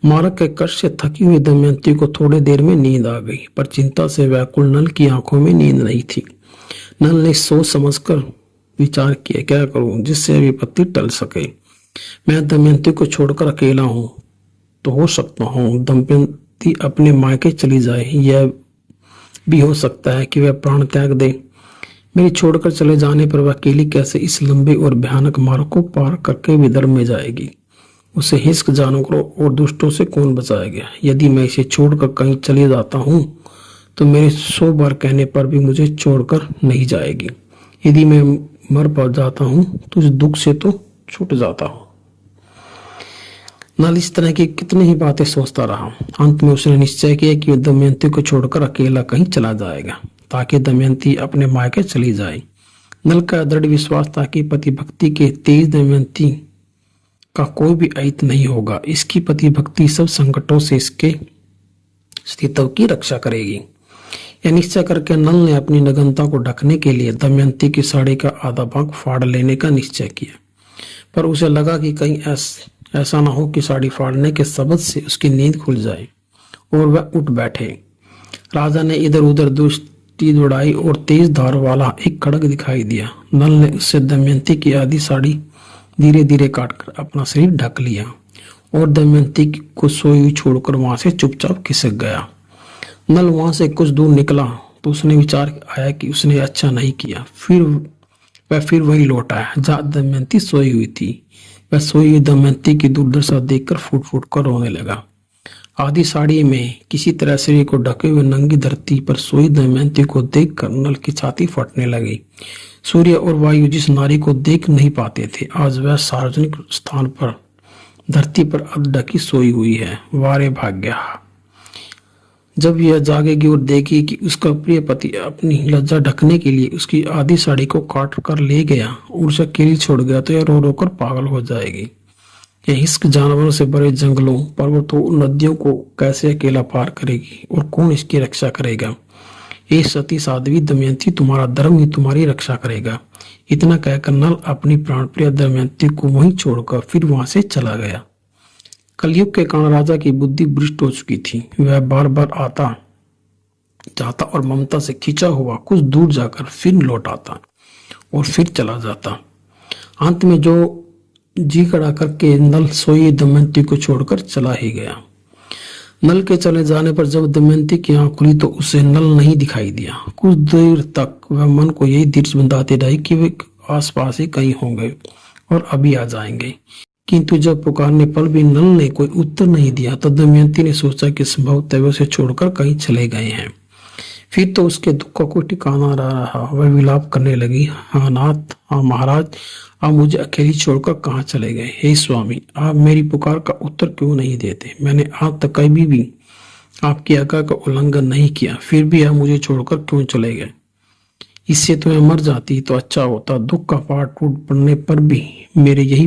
Speaker 1: मार्ग के कष्ट से थकी हुई दमयंती को थोड़ी देर में नींद आ गई, पर चिंता से व्याकुल नल की आंखों में नींद नहीं थी। नल ने सोच समझकर विचार किया, क्या करूं जिससे विपत्ति टल सके। मैं दमयंती को छोड़कर अकेला हूं तो हो सकता हूं दमयंती अपने मायके चली जाए। यह भी हो सकता है कि वह प्राण त्याग दे। मेरे छोड़कर चले जाने पर वह अकेली कैसे इस लंबे और भयानक मार्ग को पार करके विदर्भ में जाएगी। उसे हिंस्क जानवरों और दुष्टों से कौन बचाएगा। यदि मैं इसे छोड़कर कहीं चले जाता हूँ तो मेरे 100 बार कहने पर भी मुझे छोड़कर नहीं जाएगी। यदि मैं मर पा जाता हूँ तो इस दुख से तो छूट जाता हूँ। नल इस तरह की कितनी ही बातें सोचता रहा। अंत में उसने निश्चय किया कि दमयंती को छोड़कर अकेला कहीं चला जाएगा ताकि दमयंती अपने मायके चली जाए। नल का दृढ़ विश्वास था कि पति भक्ति के तेज दमयंती का कोई भी अहित नहीं होगा। इसकी पति भक्ति सब संकटों से इसके अस्तित्व की रक्षा करेगी। यह निश्चय करके नल ने अपनी नग्नता को ढकने के लिए दमयंती की साड़ी का आधा भाग फाड़ लेने का निश्चय किया, पर उसे लगा कि कहीं ऐसा ना हो कि साड़ी फाड़ने के सबब से उसकी नींद खुल जाए और वह उठ बैठे। राजा ने इधर उधर दृष्टि दौड़ाई और तेज धार वाला एक खड्ग दिखाई दिया। नल ने उससे दमयंती की आधी साड़ी धीरे धीरे काटकर अपना शरीर ढक लिया और दमयंती को सोई हुई छोड़कर वहां से चुपचाप खिसक गया। नल वहां से कुछ दूर निकला तो उसने विचार आया कि उसने अच्छा नहीं किया। फिर वही लौट आया जहाँ दमयंती सोई हुई थी। वह सोई हुई दमयंती की दुर्दशा देखकर फूट फूट कर रोने लगा। आधी साड़ी में किसी तरह शरीर को ढके हुए नंगी धरती पर सोई दमयंती को देखकर नल की छाती फटने लगी। सूर्य और वायु जिस नारी को देख नहीं पाते थे, आज वह सार्वजनिक स्थान पर धरती पर अधढकी सोई हुई है। वारे भाग्य! जब यह जागेगी और देखेगी कि उसका प्रिय पति अपनी लज्जा ढकने के लिए उसकी आधी साड़ी को काट कर ले गया और उसे अकेली छोड़ गया तो यह रो रो कर पागल हो जाएगी। यह हिंस्क जानवरों से भरे जंगलों, पर्वतों, नदियों को कैसे अकेला पार करेगी और कौन इसकी रक्षा करेगा। ये सती साध्वी दमयंती, तुम्हारा धर्म ही तुम्हारी रक्षा करेगा। इतना कहकर नल अपनी प्राणप्रिय दमयंती को वहीं छोड़कर फिर वहां से चला गया। कलयुग के कारण राजा की बुद्धि भ्रष्ट हो चुकी थी। वह बार बार आता जाता और ममता से खींचा हुआ कुछ दूर जाकर फिर लौट आता और फिर चला जाता। अंत में जो जी खड़ा करके नल सोई दमयंती को छोड़कर चला ही गया। नल के चले जाने पर जब दमयंती की आंख खुली तो उसे नल नहीं दिखाई दिया। कुछ देर तक वह मन को यही दृश्य बंधाते रही कि वे आसपास ही कहीं होंगे और अभी आ जाएंगे। किंतु जब पुकारने पर भी नल ने कोई उत्तर नहीं दिया तो दमयंती ने सोचा कि संभवतः वे उसे छोड़कर कहीं चले गए हैं। फिर तो उसके दुख का कोई ठिकाना न रहा। वह विलाप करने लगी, हाँ नाथ, हाँ महाराज, आप मुझे अकेली छोड़कर कहाँ चले गए? हे स्वामी, आप मेरी पुकार का उत्तर क्यों नहीं देते? मैंने आज तक कभी भी आपकी आज्ञा का उल्लंघन नहीं किया, फिर भी आप मुझे छोड़कर क्यों चले गए? इससे तो मैं मर जाती तो अच्छा होता। दुख का पहाड़ टूट पड़ने पर भी मेरे यही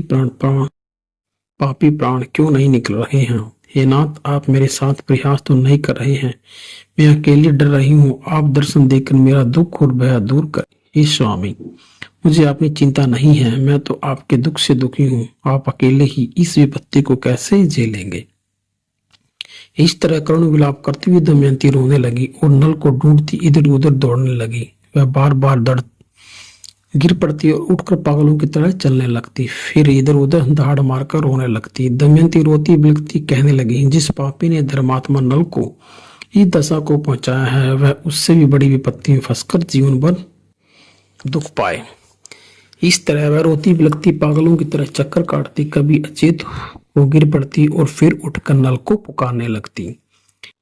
Speaker 1: पापी प्राण क्यों नहीं निकल रहे हैं? हे नाथ, आप मेरे साथ प्रयास तो नहीं कर रहे हैं। मैं अकेली डर रही हूँ। आप दर्शन देकर मेरा दुख और भय दूर कर। हे स्वामी, मुझे अपनी चिंता नहीं है। मैं तो आपके दुख से दुखी हूँ। आप अकेले ही इस विपत्ति को कैसे झेलेंगे? इस तरह करुण विलाप करती हुई दमयंती रोने लगी और नल को ढूंढती इधर उधर दौड़ने लगी। वह बार बार गिर पड़ती और उठकर पागलों की तरह चलने लगती, फिर इधर उधर दहाड़ मारकर रोने लगती। दमयंती रोती बिलखती कहने लगी, जिस पापी ने धर्मात्मा नल को इस दशा को पहुंचाया है, वह उससे भी बड़ी विपत्ति में फंसकर जीवन भर दुख पाए। इस तरह वह रोती बिलखती पागलों की तरह चक्कर काटती, कभी अचेत हो गिर पड़ती और फिर उठकर नल को पुकारने लगती।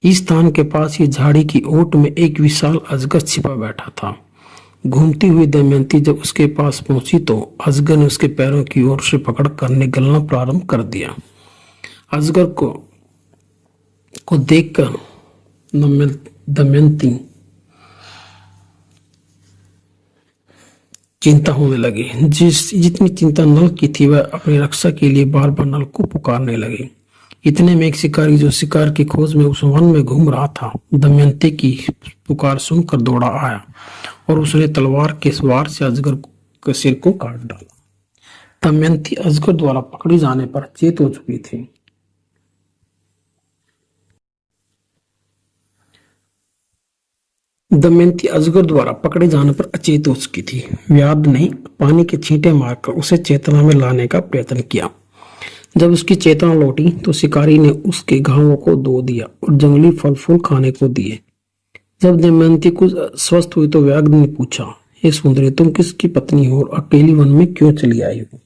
Speaker 1: इस स्थान के पास ही झाड़ी की ओट में एक विशाल अजगर छिपा बैठा था। घूमती हुई दमयंती जब उसके पास पहुंची तो अजगर ने उसके पैरों की ओर से पकड़कर निगलना प्रारंभ कर दिया। अजगर को देखकर दमयंती चिंता होने लगी। जितनी चिंता नल की थी, वह अपनी रक्षा के लिए बार बार नल को पुकारने लगी। इतने में एक शिकारी जो शिकार की खोज में उस वन में घूम रहा था, दमयंती की पुकार सुनकर दौड़ा आया और उसने तलवार के वार से अजगर के सिर को काट डाला। दमयंती अजगर द्वारा पकड़ी जाने पर चेत हो चुकी थी। दमयंती अजगर द्वारा पकड़े जाने पर अचेत हो चुकी थी। व्याध ने पानी के छींटे मारकर उसे चेतना में लाने का प्रयत्न किया। जब उसकी चेतना लौटी तो शिकारी ने उसके घावों को धो दिया और जंगली फल फूल खाने को दिए। जब दमयंती कुछ स्वस्थ हुई तो व्याघ्र ने पूछा, हे सुंदरी, तुम किसकी पत्नी हो और अकेली वन में क्यों चली आई हो?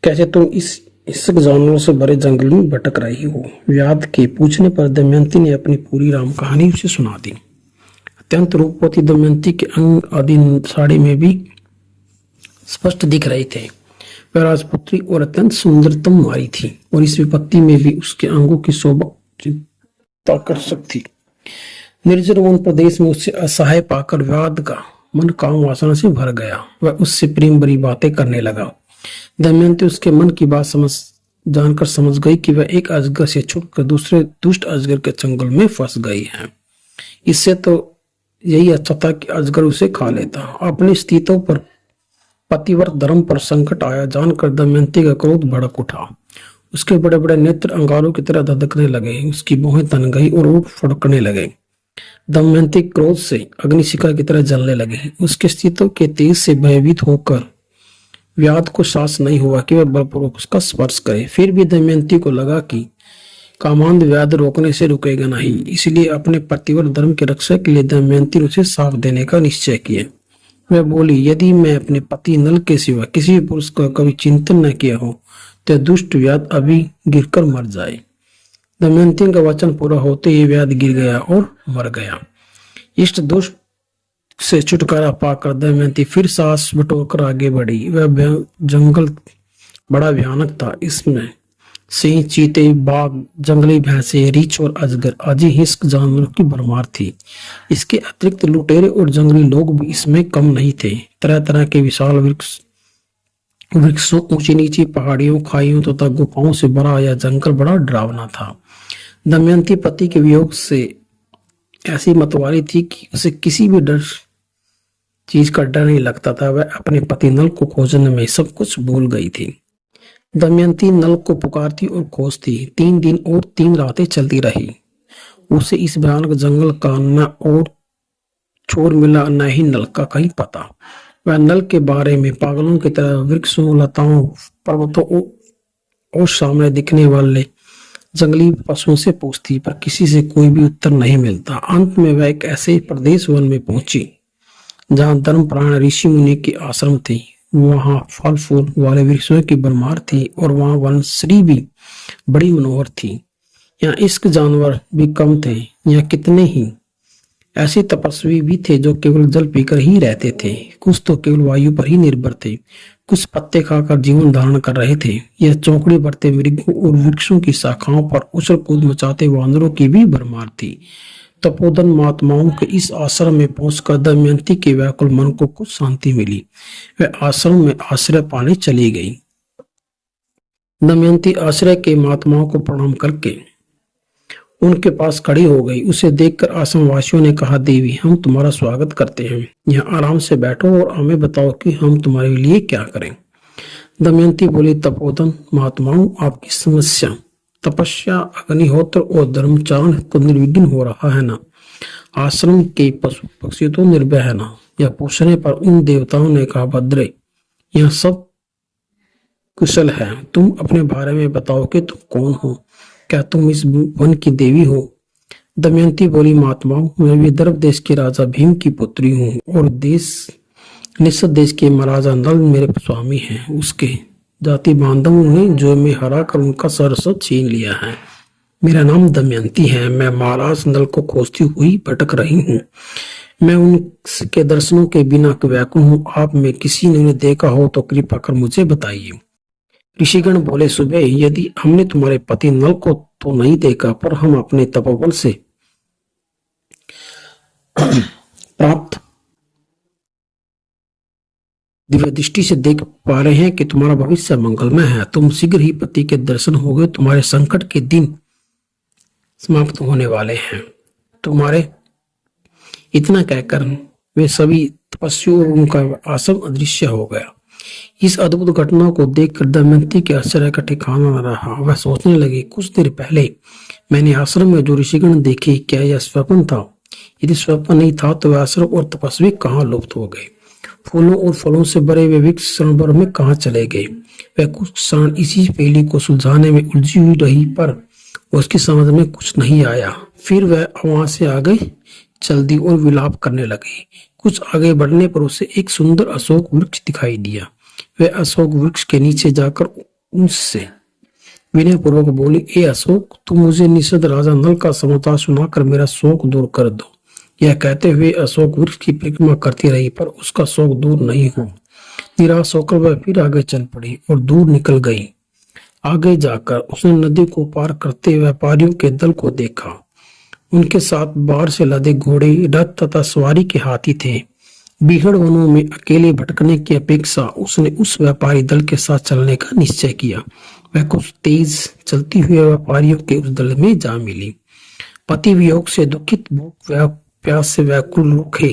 Speaker 1: कैसे तुम इस हिंसक जानवरों से भरे जंगल में भटक रही हो? व्याध के पूछने पर दमयंती ने अपनी पूरी राम कहानी उसे सुना दी। अत्यंत रूपवती दमयंती के अंग आदि साड़ी में भी स्पष्ट दिख रहे थे। वह राजपुत्री और अत्यंत सुंदरतम नारी थी और इस विपत्ति में भी उसके अंगों की शोभा आकर्षक थी। निर्जन वन प्रदेश में उससे असहाय पाकर व्याध का मन काम वासना से भर गया। वह उससे प्रेम भरी बातें करने लगा। दमयंती उसके मन की बात जानकर समझ गई कि वह एक अजगर से छूटकर दूसरे दुष्ट अजगर के चंगुल में फंस गई है। इससे तो यही अच्छा था कि अजगर उसे खा लेता। अपनी स्थितियों पर पतिव्रत धर्म पर संकट आया जानकर दमयंती का क्रोध भड़क उठा। उसके बड़े बड़े नेत्र अंगारों की तरह धधकने लगे, उसकी भौहें तन गई और वो फड़कने लगे। दमयंती क्रोध से अग्निशिखा की तरह जलने लगी। उसके स्थितियों के तेज से भयभीत होकर व्याध को साहस नहीं हुआ कि वह बलपूर्वक उसका स्पर्श करे। फिर भी दमयंती को लगा कि कामांध व्याध रोकने से रुकेगा नहीं, इसलिए अपने पतिव्रत धर्म की रक्षा के लिए दमयंती ने उसे साफ देने का निश्चय किया। वह बोली, यदि मैं अपने पति नल के सिवा किसी पुरुष का कभी चिंतन न किया हो तो दुष्ट व्याध अभी गिरकर मर जाए। दमयंती का वचन पूरा होते ही व्याध गिर गया और मर गया। इष्ट दोष से छुटकारा पाकर दमयंती फिर सांस बटोरकर आगे बढ़ी। वह जंगल बड़ा भयानक था। इसमें सिंह, चीते, बाघ, जंगली भैंसे, रीछ और अजगर आदि हिंसक जानवरों की भरमार थी। इसके अतिरिक्त लुटेरे और जंगली लोग भी इसमें कम नहीं थे। तरह तरह के विशाल वृक्षों, ऊंची नीची पहाड़ियों, खाइयों तथा गुफाओं से भरा यह जंगल बड़ा डरावना था। दमयंती पति के वियोग से ऐसी मतवाली थी कि उसे किसी भी चीज का डर नहीं लगता था। वह अपने पति नल को खोजने में सब कुछ भूल गई थी। दमयंती नल को पुकारती और खोजती। 3 दिन और 3 रातें चलती रही। उसे इस भयानक जंगल का न और छोर मिला, न ही नल का कहीं पता। वह नल के बारे में पागलों की तरह वृक्षों, लताओं, पर्वतों और सामने दिखने वाले जंगली पशुओं से पूछती, पर किसी से कोई भी उत्तर नहीं मिलता। अंत में वह एक ऐसे प्रदेश वन में पहुंची जहां धर्मपरायण ऋषि मुनि के आश्रम थे। वहां फल फूल वाले वृक्षों की भरमार थी और वहां वनश्री भी बड़ी मनोहर थी। यहाँ इश्क जानवर भी कम थे। यहाँ कितने ही ऐसे तपस्वी भी थे जो केवल जल पीकर ही रहते थे। कुछ तो केवल वायु पर ही निर्भर थे, कुछ पत्ते खाकर जीवन धारण कर रहे थे। यह चौकड़ी भरते मृगों और वृक्षों की शाखाओं पर उछल कूद मचाते वानरों की भी भरमार थी। तपोधन महात्माओं के इस आश्रम में पहुंचकर दमयंती के व्याकुल मन को कुछ शांति मिली। वह आश्रम में आश्रय पाने चली गई। दमयंती आश्रय के महात्माओं को प्रणाम करके उनके पास खड़ी हो गई। उसे देखकर आश्रम वासियों ने कहा, देवी, हम तुम्हारा स्वागत करते हैं। यहाँ आराम से बैठो और हमें बताओ कि हम तुम्हारे लिए क्या करें। दमयंती बोली, तपोधन महात्माओं, आपकी समस्या तपस्या, अग्निहोत्र और धर्मचारण तो निर्विघ्न हो रहा है ना? आश्रम के पशु पक्षी तो निर्भय है ना? यह पूछने पर उन देवताओं ने कहा, भद्रे, यह सब कुशल है। तुम अपने बारे में बताओ कि तुम कौन हो? क्या तुम इस वन की देवी हो? दमयंती बोली, महात्माओं, मैं विदर्भ देश के राजा भीम की पुत्री हूँ और निषद देश के महाराजा नल मेरे स्वामी हैं। उसके जाति बांधवों ने जो मैं हरा कर उनका सर्वस्व छीन लिया है। मेरा नाम दमयंती है। मैं महाराज नल को खोजती हुई भटक रही हूँ। मैं उनके दर्शनों के बिना व्याकुल हूँ। आप में किसी ने उन्हें देखा हो तो कृपा कर मुझे बताइए। ऋषिगण बोले, सुबह, यदि हमने तुम्हारे पति नल को तो नहीं देखा, पर हम अपने तपोबल से प्राप्त दिव्य दृष्टि से देख पा रहे हैं कि तुम्हारा भविष्य मंगलमय है। तुम शीघ्र ही पति के दर्शन हो गए। तुम्हारे संकट के दिन समाप्त होने वाले हैं। तुम्हारे इतना कहकर वे सभी तपस्वियों और उनका आश्रम अदृश्य हो गया। इस अद्भुत घटना को देखकर दमयंती के आश्चर्य का ठिकाना न रहा। वह सोचने लगी, कुछ देर पहले मैंने आश्रम में जो ऋषिगण देखे, क्या यह स्वप्न था? यदि स्वप्न नहीं था तो वह आश्रम और तपस्वी कहाँ लुप्त हो गए? फूलों और फलों से भरे हुए वृक्ष सरोवर में कहाँ चले गए? वह कुछ क्षण इसी पहेली को सुलझाने में उलझी हुई रही, पर उसकी समझ में कुछ नहीं आया। फिर वह वहां से आगे चल दी और विलाप करने लगी। कुछ आगे बढ़ने पर उसे एक सुंदर अशोक वृक्ष दिखाई दिया। वह अशोक वृक्ष के नीचे जाकर उनसे विनय पूर्वक बोली, ए अशोक, तुम मुझे निषद राजा नल का समाचार सुनाकर मेरा शोक दूर कर दो। यह कहते हुए अशोक वृक्ष की परिक्रमा करती रही, पर उसका शोक दूर नहीं हुआ। निराश होकर वह फिर आगे चल पड़ी और दूर निकल गई। आगे जाकर उसने नदी को पार करते हुए व्यापारियों के दल को देखा। उनके साथ बाढ़ से लदे घोड़े, रथ तथा सवारी के हाथी थे। बीहड़ वनों में अकेले भटकने की अपेक्षा उसने उस व्यापारी दल के साथ चलने का निश्चय किया। वह कुछ तेज चलती हुई व्यापारियों के उस दल में जा मिली। पति वियोग से दुखित, भूख प्यास से व्याकुल, रूखे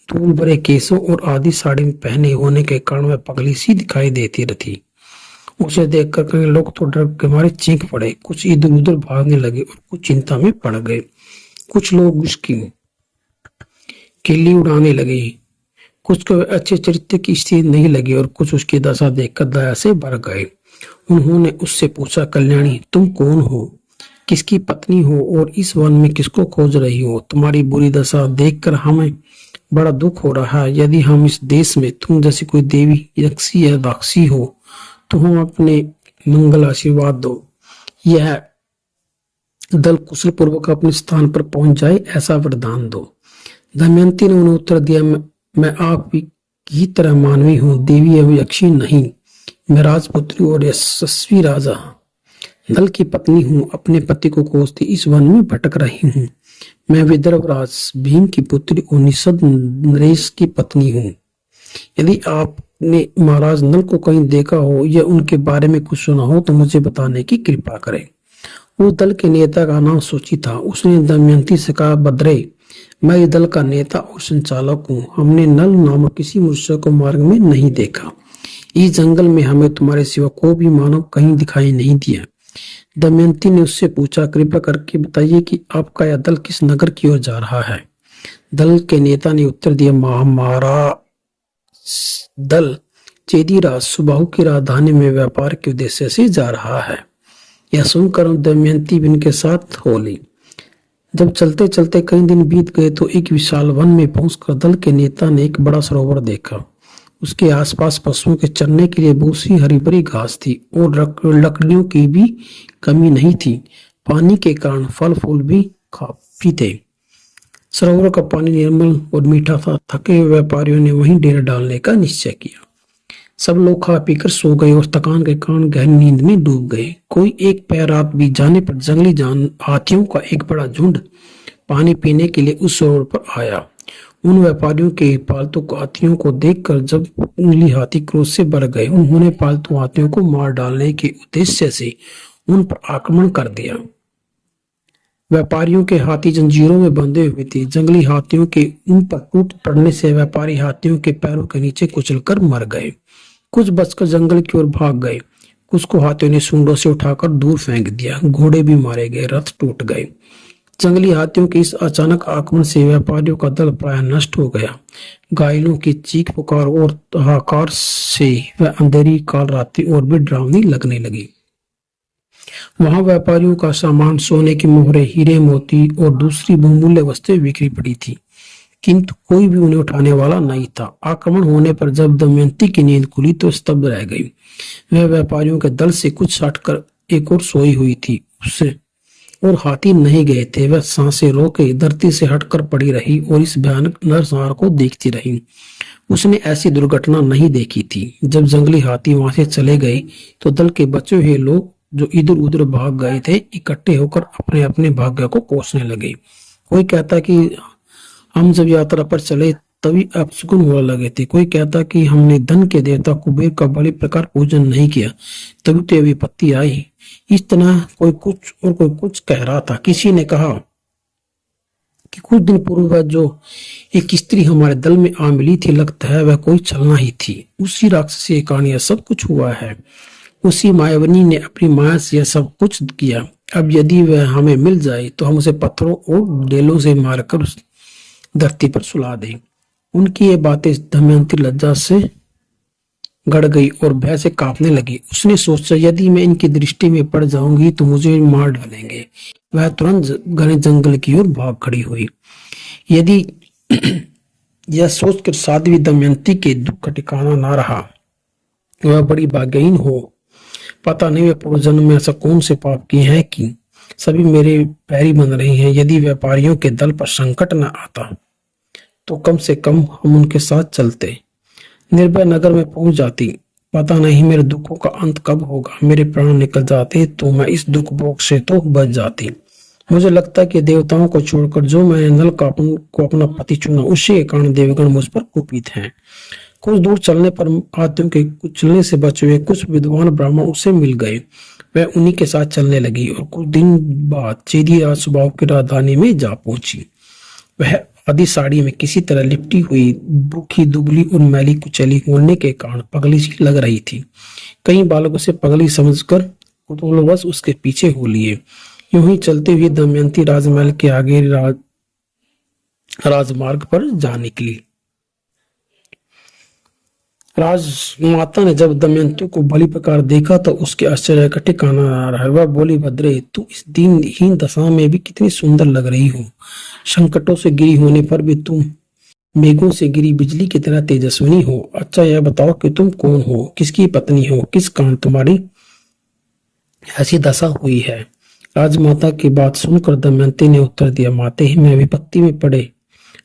Speaker 1: धूल भरे केसों और आधी साड़ी में पहने होने के कारण वह पगली सी दिखाई देती रही। उसे देखकर कई लोग तो डर के मारे चीख पड़े। कुछ इधर उधर भागने लगे और कुछ चिंता में पड़ गए। कुछ लोग उसकी किल्ली उड़ाने लगे। कुछ को अच्छे चरित्र की स्थिति नहीं लगी और कुछ उसकी दशा देखकर दया से भर गए। उन्होंने उससे पूछा, कल्याणी, तुम कौन हो? किसकी पत्नी हो और इस वन में किसको खोज रही हो? तुम्हारी बुरी दशा देखकर हमें बड़ा दुख हो रहा है। यदि हम इस देश में तुम जैसी कोई देवी, यक्षी या राक्षसी हो तो हम अपने मंगल आशीर्वाद दो। यह दल कुशल पूर्वक अपने स्थान पर पहुंच जाए, ऐसा वरदान दो। दमयंती ने उन्हें उत्तर दिया, मैं आप की तरह मानवी हूँ, देवी एवं यक्षी नहीं। मैं राजपुत्री और यशस्वी राजा नल की पत्नी हूँ। अपने पति को खोजती इस वन में भटक रही हूँ। मैं विदर्भ राज भीम की पुत्री और निषद नरेश की पत्नी हूँ। यदि आपने महाराज नल को कहीं देखा हो या उनके बारे में कुछ सुना हो तो मुझे बताने की कृपा करें। उस दल के नेता का नाम सूची था। उसने दमयंती से कहा, भद्रे, मैं इस दल का नेता और संचालक हूँ। हमने नल नामक किसी मनुष्य को मार्ग में नहीं देखा। इस जंगल में हमें तुम्हारे सिवा कोई भी मानव कहीं दिखाई नहीं दिया। दमयंती ने उससे पूछा, कृपया करके बताइए कि आपका यह दल किस नगर की ओर जा रहा है? दल के नेता ने उत्तर दिया, हमारा दल चेदीराज सुबाहु की राजधानी में व्यापार के उद्देश्य से जा रहा है। यह सुनकर दमयंती भी उनके साथ हो ली। जब चलते चलते कई दिन बीत गए तो एक विशाल वन में पहुंचकर दल के नेता ने एक बड़ा सरोवर देखा। उसके आसपास पशुओं के चरने के लिए बहुत सी हरी भरी घास थी और लकड़ियों की भी कमी नहीं थी। पानी के कारण फल फूल भी काफी थे। सरोवर का पानी निर्मल और मीठा था। थके हुए व्यापारियों ने वहीं डेरा डालने का निश्चय किया। सब लोग खा पीकर सो गए और थकान के कारण गहरी नींद में डूब गए। कोई एक पैर रात बीत जाने पर जंगली जान हाथियों का एक बड़ा झुंड पानी पीने के लिए उस सरोवर पर आया। उन व्यापारियों के पालतू हाथियों को देखकर जब जंगली हाथी क्रोध से भर गए, उन्होंने पालतू हाथियों को मार डालने के उद्देश्य से उन पर आक्रमण कर दिया। व्यापारियों के हाथी जंजीरों में बंधे हुए थे। जंगली हाथियों के उन पर टूट पड़ने से व्यापारी हाथियों के पैरों के नीचे कुचलकर मर गए। कुछ बचकर जंगल की ओर भाग गए, कुछ को हाथियों ने सूंडों से उठाकर दूर फेंक दिया। घोड़े भी मारे गए, रथ टूट गए। जंगली हाथियों के इस अचानक आक्रमण से व्यापारियों का दल प्राय नष्ट हो गया। घायलों की चीख पुकार और हाहाकार से वह अंधेरी काल रात्रि और भी डरावनी लगने लगी। वहां व्यापारियों का सामान, सोने की मोहरें, हीरे मोती और दूसरी बहुमूल्य वस्तुएं बिखरी पड़ी थी, किंतु कोई भी उन्हें उठाने वाला नहीं था। आक्रमण होने पर जब दमयंती की नींद खुली तो स्तब्ध रह गई। वह व्यापारियों के दल से कुछ हटकर एक और सोई हुई थी। उससे और हाथी नहीं गए थे। वह सांसें रोके धरती से हटकर पड़ी रही और इस भयानक नरसंहार को देखती रही। उसने ऐसी दुर्घटना नहीं देखी थी। जब जंगली हाथी वहां से चले गए तो दल के बचे हुए लोग जो इधर उधर भाग गए थे, इकट्ठे होकर अपने अपने भाग्य को कोसने लगे। कोई कहता कि हम जब यात्रा पर चले तभी अपशकुन हुआ लगे थे। कोई कहता कि हमने धन के देवता कुबेर का बड़े प्रकार पूजन नहीं किया तभी तो ये विपत्ति आई। इस तरह कोई कुछ और कोई कुछ कह रहा था। किसी ने कहा कि कुछ दिन पूर्व जो एक स्त्री हमारे दल में आ मिली थी, लगता है वह कोई छलना ही थी। उसी राक्षसी के कारण यह सब कुछ हुआ है। उसी मायावनी ने अपनी माया से यह सब कुछ किया। अब यदि वह हमें मिल जाए तो हम उसे पत्थरों और डेलों से मारकर उस धरती पर सुला दें। उनकी ये बातें दमयंती लज्जा से गड़ गई और भय से कांपने लगी। उसने सोचा, यदि मैं इनकी दृष्टि में पड़ जाऊंगी तो मुझे मार डालेंगे। वह तुरंत घने जंगल की ओर भाग खड़ी हुई। यदि यह सोचकर साध्वी दमयंती के दुख का ठिकाना ना रहा, वह बड़ी भाग्यहीन हो। पता नहीं वे पूर्व जन्म में ऐसा कौन से पाप किए हैं कि सभी मेरे पैरी बन रहे हैं। यदि व्यापारियों के दल पर संकट न आता तो कम से कम हम उनके साथ चलते, निर्भय नगर में पहुंच जाती। पता नहीं मेरे दुखों का अंत कब होगा। मेरे प्राण निकल जाते तो मैं इस दुख भोग से तो बच जाती। मुझे लगता है कि देवताओं को छोड़कर जो मैंने नल का को अपना पति चुना, उसी के कारण देवगण मुझ पर कुपित हैं। कुछ दूर चलने पर हाथियों के कुचलने से बचे हुए कुछ विद्वान ब्राह्मण उसे मिल गए। वह उन्हीं के साथ चलने लगी और कुछ दिन बाद सीधी राज स्वभाव की राजधानी में जा पहुंची। वह आधी साड़ी में किसी तरह लिपटी हुई, भूखी, दुबली और मैली कुचली होने के कारण पगली सी लग रही थी। कई बालक उसे पगली समझकर कुतूहलवश उसके पीछे हो लिए। यूं ही चलते हुए दमयंती राजमहल के आगे राजमार्ग पर जा निकली। राजमाता ने जब दमयंती को भली प्रकार देखा तो उसके आश्चर्य का ठिकाना ना रहा। वह बोली, भद्रे, तू इस दीनहीन दशा में भी कितनी सुंदर लग रही हो। संकटों से गिरी होने पर भी तुम मेघों से गिरी बिजली की तरह तेजस्विनी हो। अच्छा यह बताओ कि तुम कौन हो, किसकी पत्नी हो, किस कारण तुम्हारी ऐसी दशा हुई है। राजमाता की बात सुनकर दमयंती ने उत्तर दिया, माते ही मैं विपत्ति में पड़े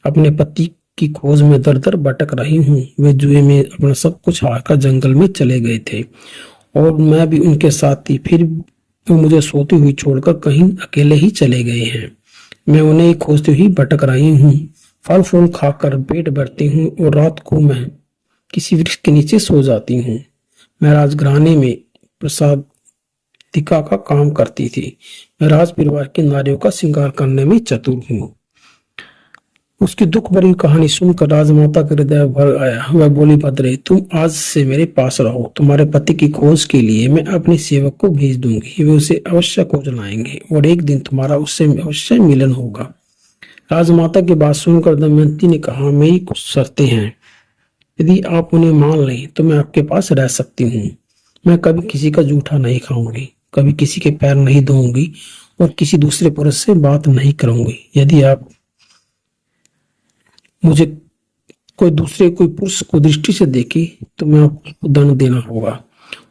Speaker 1: अपने पति की खोज में दर दर भटक रही हूँ। वे जुए में अपना सब कुछ हारकर जंगल में चले गए थे और मैं भी उनके साथ थी। फिर वो मुझे सोती हुई छोड़कर कहीं अकेले ही चले गए हैं। मैं उन्हें ही खोजती हुई भटक रही हूँ। फल फूल खाकर पेट भरती हूँ और रात को मैं किसी वृक्ष के नीचे सो जाती हूँ। मैं राजघराने में प्रसादिका का काम करती थी। मैं राज परिवार की नारियों का श्रृंगार करने में चतुर हूँ। उसकी दुख भरी कहानी सुनकर राजमाता का हृदय भर आया। वह बोली, भद्रे, तुम आज से मेरे पास रहो। तुम्हारे पति की खोज के लिए मैं अपने सेवक को भेज दूंगी। वे उसे अवश्य खोज लाएंगे और एक दिन तुम्हारा उससे अवश्य मिलन होगा। राजमाता की बात सुनकर दमयंती ने कहा, मेरी कुछ शर्तें हैं। यदि आप उन्हें मान लें तो मैं आपके पास रह सकती हूँ। मैं कभी किसी का जूठा नहीं खाऊंगी, कभी किसी के पैर नहीं धोऊंगी और किसी दूसरे पुरुष से बात नहीं करूंगी। यदि आप मुझे कोई पुरुष को दृष्टि से देखे तो मैं आपको दंड देना होगा,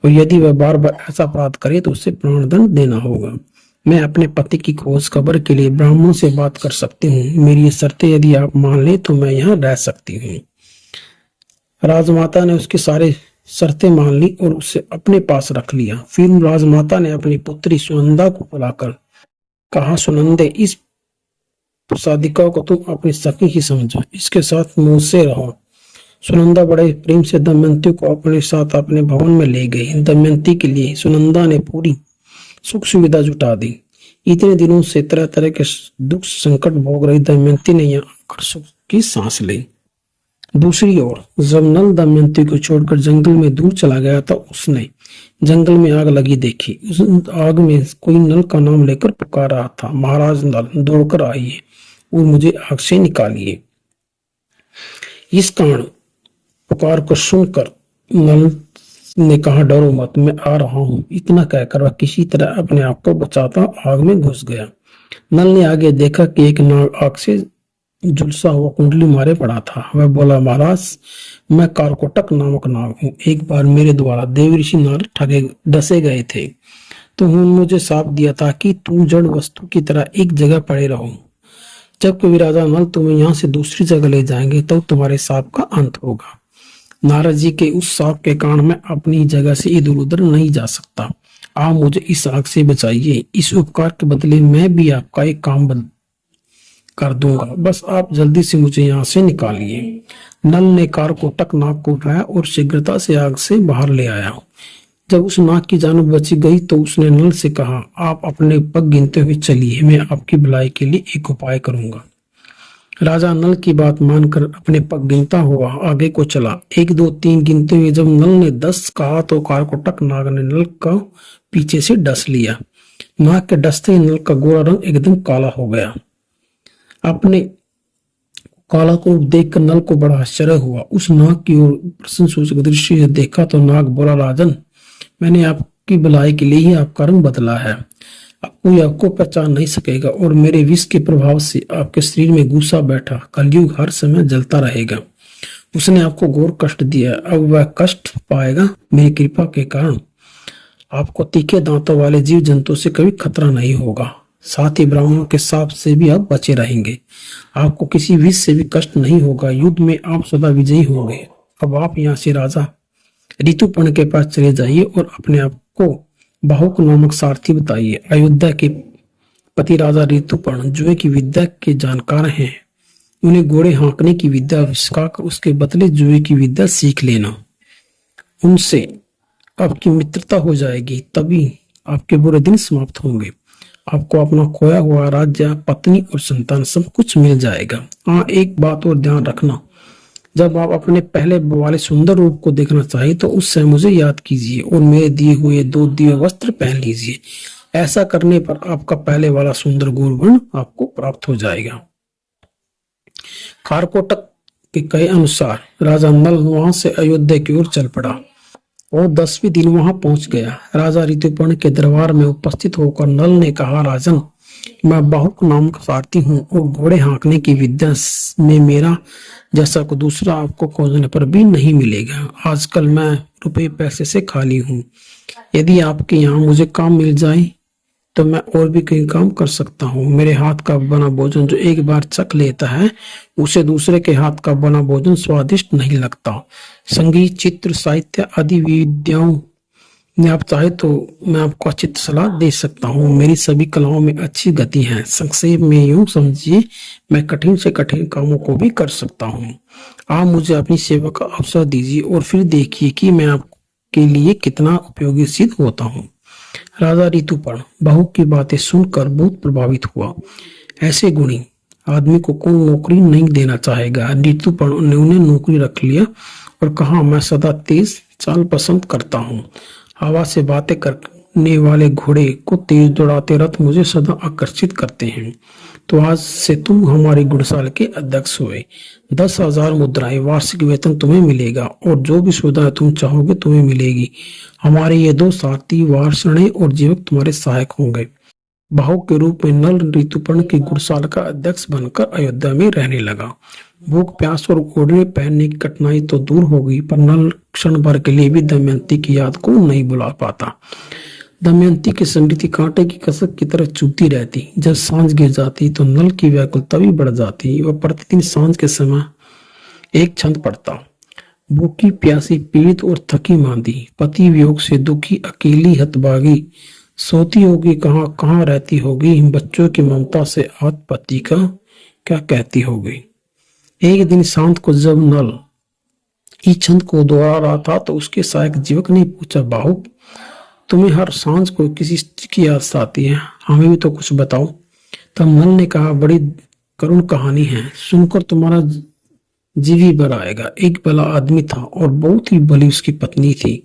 Speaker 1: और यदि वह बार बार ऐसा अपराध करे तो उसे प्राणदंड देना होगा। मैं अपने पति की खोज खबर के लिए ब्राह्मणों से बात कर सकती हूँ। मेरी ये शर्तें यदि आप मान ले तो मैं यहाँ रह सकती हूँ। राजमाता ने उसकी सारी शर्तें मान ली और उसे अपने पास रख लिया। फिर राजमाता ने अपनी पुत्री सुनंदा को बुलाकर कहा, सुनंदे, इस प्रसादिका को तुम अपनी सखी ही समझो, इसके साथ मुझसे रहो। सुनंदा बड़े प्रेम से दमयंती को अपने साथ अपने भवन में ले गई। दमयंती के लिए सुनंदा ने पूरी सुख सुविधा जुटा दी। इतने दिनों से तरह तरह के दुख संकट भोग रही दमयंती ने यहाँ आकर सुख की सांस ली। दूसरी ओर जब नल दमयंती को छोड़कर जंगल में दूर चला गया तो उसने जंगल में आग लगी देखी। उस आग में कोई नल का नाम लेकर पुकार रहा था, महाराज नल, दौड़कर आइए और मुझे आग से निकालिए। इस कारण पुकार को सुनकर नल ने कहा, डरो मत, मैं आ रहा हूं। इतना कहकर वह किसी तरह अपने आप को बचाता आग में घुस गया। नल ने आगे देखा कि एक नाग आग से झुलसा हुआ कुंडली मारे पड़ा था। वह बोला, महाराज, मैं कारकोटक नामक नाग हूँ। एक बार मेरे द्वारा देव ऋषि नारद डसे गए थे तो उन्होंने मुझे शाप दिया था कि तुम जड़ वस्तु की तरह एक जगह पड़े रहो। जब कभी राजा नल तुम्हें यहाँ से दूसरी जगह ले जाएंगे तब तुम्हारे शाप का अंत होगा। नारद जी के उस शाप के कारण मैं अपनी जगह से इधर उधर नहीं जा सकता। आप मुझे इस आग से बचाइए। इस उपकार के बदले मैं भी आपका एक काम कर दूंगा, बस आप जल्दी से मुझे यहाँ से निकालिए। नल ने कारकोटक नाग को उठाया और शीघ्रता से आग से बाहर ले आया। जब उस नाग की जान बची गई तो उसने नल से कहा, आप अपने पग गिनते हुए चलिए, मैं आपकी भलाई के लिए एक उपाय करूंगा। राजा नल की बात मानकर अपने पग गिनता हुआ आगे को चला। 1 2 3 गिनते हुए जब नल ने 10 कहा तो कारकोटक नाग ने नल का पीछे से डस लिया। नाग के डसते ही नल का गोरा रंग एकदम काला हो गया। अपने काला को देखकर नल को बड़ा आश्चर्य हुआ। उस नाग की ओर प्रश्न सूचक दृष्टि से देखा तो नाग बोला, राजन, मैंने आपकी भलाई के लिए ही आपका रंग बदला है। अब कोई आपको पहचान नहीं सकेगा और मेरे विष के प्रभाव से आपके शरीर में घुसा बैठा कलयुग हर समय जलता रहेगा। उसने आपको घोर कष्ट दिया, अब वह कष्ट पाएगा। मेरी कृपा के कारण आपको तीखे दांतों वाले जीव जंतु से कभी खतरा नहीं होगा। साथ ही ब्राह्मणों के शाप से भी आप बचे रहेंगे। आपको किसी विष से भी कष्ट नहीं होगा। युद्ध में आप सदा विजयी होंगे। अब आप यहाँ से राजा ऋतुपर्ण के पास चले जाइए और अपने आप को बाहुक नामक सारथी बताइए। अयोध्या के पति राजा ऋतुपर्ण जुए की विद्या के जानकार हैं। उन्हें घोड़े हाँकने की विद्या सिखाकर उसके बदले जुए की विद्या सीख लेना। उनसे आपकी मित्रता हो जाएगी, तभी आपके बुरे दिन समाप्त होंगे। आपको अपना खोया हुआ राज्य, पत्नी और संतान सब कुछ मिल जाएगा। हाँ, एक बात और ध्यान रखना, जब आप अपने पहले वाले सुंदर रूप को देखना चाहिए तो उस समय मुझे याद कीजिए और मेरे दिए हुए 2 दिव्य वस्त्र पहन लीजिए। ऐसा करने पर आपका पहले वाला सुंदर गौरवर्ण आपको प्राप्त हो जाएगा। कारकोटक के कहे अनुसार राजा नल वहां से अयोध्या की ओर चल पड़ा और 10वें दिन वहां पहुंच गया। राजा ऋतुपर्ण के दरबार में उपस्थित होकर नल ने कहा, राजन, मैं बाहुक नामक सारथी हूँ और घोड़े हाँकने की विद्या में मेरा जैसा को दूसरा आपको खोजने पर भी नहीं मिलेगा। आजकल मैं रुपए पैसे से खाली हूँ। यदि आपके यहाँ मुझे काम मिल जाए तो मैं और भी कई काम कर सकता हूँ। मेरे हाथ का बना भोजन जो एक बार चख लेता है उसे दूसरे के हाथ का बना भोजन स्वादिष्ट नहीं लगता। संगीत, चित्र, साहित्य आदि विद्याओं में आप चाहे तो मैं आपको अच्छी सलाह दे सकता हूँ। मेरी सभी कलाओं में अच्छी गति है। संक्षेप में यूं समझिए, मैं कठिन से कठिन कामों को भी कर सकता हूँ। आप मुझे अपनी सेवा का अवसर दीजिए और फिर देखिए कि मैं आपके लिए कितना उपयोगी सिद्ध होता हूँ। राजा ऋतुपर्ण बहू की बातें सुनकर बहुत प्रभावित हुआ। ऐसे गुणी आदमी को कौन नौकरी नहीं देना चाहेगा। ऋतुपर्ण ने उन्हें नौकरी रख लिया और कहा, मैं सदा तेज चाल पसंद करता हूँ। हवा से बातें करने वाले घोड़े को तेज दौड़ाते रथ मुझे सदा आकर्षित करते हैं। तो आज से तुम हमारी घुड़साल के अध्यक्ष हुए। 10,000 मुद्राएं वार्षिक वेतन तुम्हें मिलेगा और जो भी सुविधा तुम चाहोगे तुम्हें मिलेगी। हमारे ये 2 सारथी, वार्षणे और जीवक तुम्हारे सहायक होंगे। बाहुक के रूप में नल ऋतुपर्ण की घुड़साल का अध्यक्ष बनकर अयोध्या में रहने लगा। भूख प्यास और ओढ़ने पहनने की कठिनाई तो दूर हो गई, पर नल क्षण भर के लिए भी दमयंती की याद को नहीं भुला पाता। दमयंती की स्मृति कांटे की कसक की तरह चुभती रहती। जब सांझ गिर जाती तो नल की व्याकुलता भी बढ़ जाती। वह प्रतिदिन सांझ के समय एक छंद पड़ता। भूखी प्यासी पीड़ित और थकी मांदी, पति वियोग से दुखी अकेली हतभागी, सोती होगी कहाँ कहाँ रहती होगी, बच्चों की ममता से आत पति का क्या कहती होगी। एक दिन शांत को जब नल इस छंद को दोहरा रहा था तो उसके सहायक जीवक ने पूछा, बाहु तुम्हें हर सांझ को किसी स्त्री की याद आती है, हमें भी तो कुछ बताओ। तब नल ने कहा, बड़ी करुण कहानी है, सुनकर तुम्हारा जीव ही भर आएगा। एक भला आदमी था और बहुत ही भली उसकी पत्नी थी।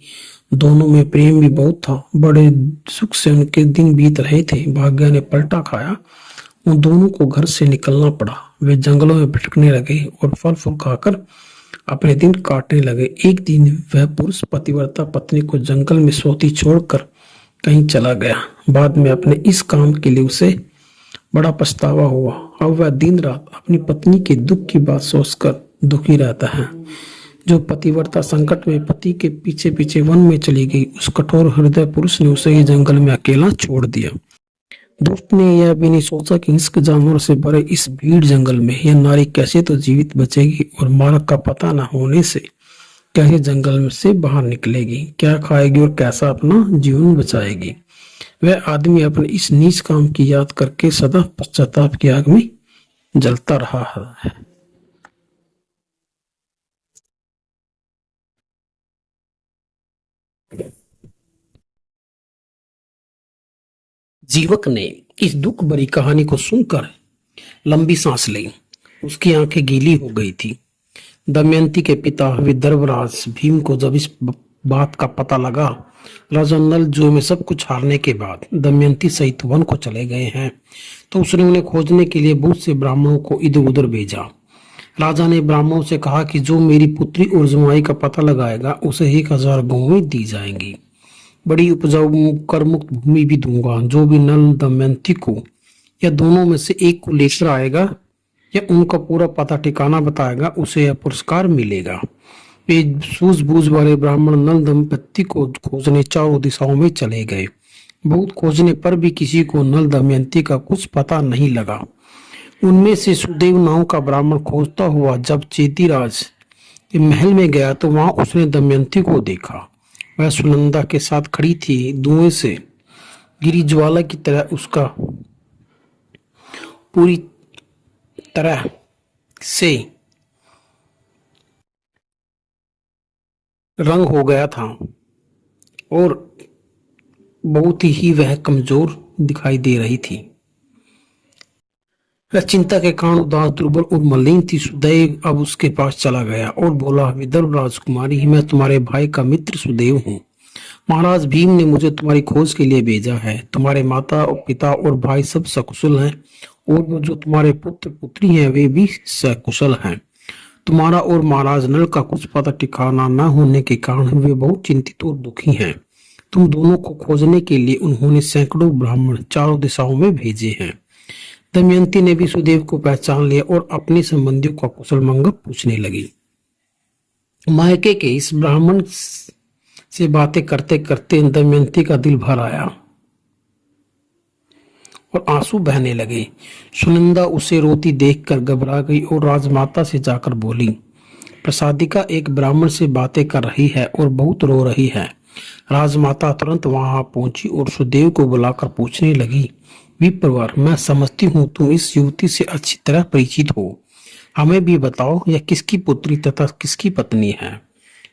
Speaker 1: दोनों में प्रेम भी बहुत था। बड़े सुख से उनके दिन बीत रहे थे। भाग्य ने पलटा खाया, उन दोनों को घर से निकलना पड़ा। वे जंगलों में भटकने लगे और फल फूल खाकर अपने दिन काटने लगे। एक दिन वह पुरुष पतिव्रता पत्नी को जंगल में सोती छोड़कर कहीं चला गया। बाद में अपने इस काम के लिए उसे बड़ा पछतावा हुआ। अब वह दिन रात अपनी पत्नी के दुख की बात सोचकर दुखी रहता है। जो पतिव्रता संकट में पति के पीछे पीछे वन में चली गई, उस कठोर हृदय पुरुष ने उसे ही जंगल में अकेला छोड़ दिया। दुष्ट ने यह भी नहीं सोचा कि हिंस्र जानवर से भरे इस भीड़ जंगल में यह नारी कैसे तो जीवित बचेगी और मार्ग का पता न होने से कैसे जंगल में से बाहर निकलेगी, क्या खाएगी और कैसा अपना जीवन बचाएगी। वह आदमी अपने इस नीच काम की याद करके सदा पश्चाताप की आग में जलता रहा है। जीवक ने इस दुख भरी कहानी को सुनकर लंबी सांस ली। उसकी आंखें गीली हो गई थी। दमयंती के पिता विदर्भराज भीम को जब इस बात का पता लगा, राजा नल जो में सब कुछ हारने के बाद दमयंती सहित वन को चले गए हैं, तो उसने उन्हें खोजने के लिए बहुत से ब्राह्मणों को इधर उधर भेजा। राजा ने ब्राह्मणों से कहा कि जो मेरी पुत्री और जमाई का पता लगाएगा उसे 1000 गौवें दी जाएंगी। बड़ी उपजाऊ कर मुक्त भूमि भी दूंगा। जो भी नल दमयंती को या दोनों में से एक को लेकर आएगा या उनका पूरा पता ठिकाना बताएगा, उसे यह पुरस्कार मिलेगा। वे सूझबूझ वाले ब्राह्मण नल दंपत्ति को खोजने चारों दिशाओं में चले गए। बहुत खोजने पर भी किसी को नल दमयंती का कुछ पता नहीं लगा। उनमें से सुदेव नाम का ब्राह्मण खोजता हुआ जब चेतीराज के महल में गया तो वहां उसने दमयंती को देखा। वह सुनंदा के साथ खड़ी थी। धुएं से गिरी ज्वाला की तरह उसका पूरी तरह से रंग हो गया था और बहुत ही वह कमजोर दिखाई दे रही थी। वह चिंता के कारण उदास, दुर्बल और मलिन थी। सुदैव अब उसके पास चला गया और बोला, विदर्भ राजकुमारी, मैं तुम्हारे भाई का मित्र सुदेव हूँ। महाराज भीम ने मुझे तुम्हारी खोज के लिए भेजा है। तुम्हारे माता और पिता और भाई सब सकुशल हैं और वो जो तुम्हारे पुत्र पुत्री हैं वे भी सकुशल हैं। तुम्हारा और महाराज नल का कुछ पता ठिकाना न होने के कारण वे बहुत चिंतित और दुखी हैं। तुम दोनों को खोजने के लिए उन्होंने सैकड़ों ब्राह्मण चारों दिशाओं में भेजे हैं। दमयंती ने भी सुदेव को पहचान लिया और अपने संबंधियों का कुशल मंगल पूछने लगी। मायके के इस ब्राह्मण से बातें करते करते दमयंती का दिल भर आया और आंसू बहने लगे। सुनंदा उसे रोती देखकर घबरा गई और राजमाता से जाकर बोली, प्रसादिका एक ब्राह्मण से बातें कर रही है और बहुत रो रही है। राजमाता तुरंत वहां पहुंची और सुदेव को बुलाकर पूछने लगी, विप्रवर, मैं समझती हूँ तुम इस युवती से अच्छी तरह परिचित हो। हमें भी बताओ यह किसकी पुत्री तथा किसकी पत्नी है।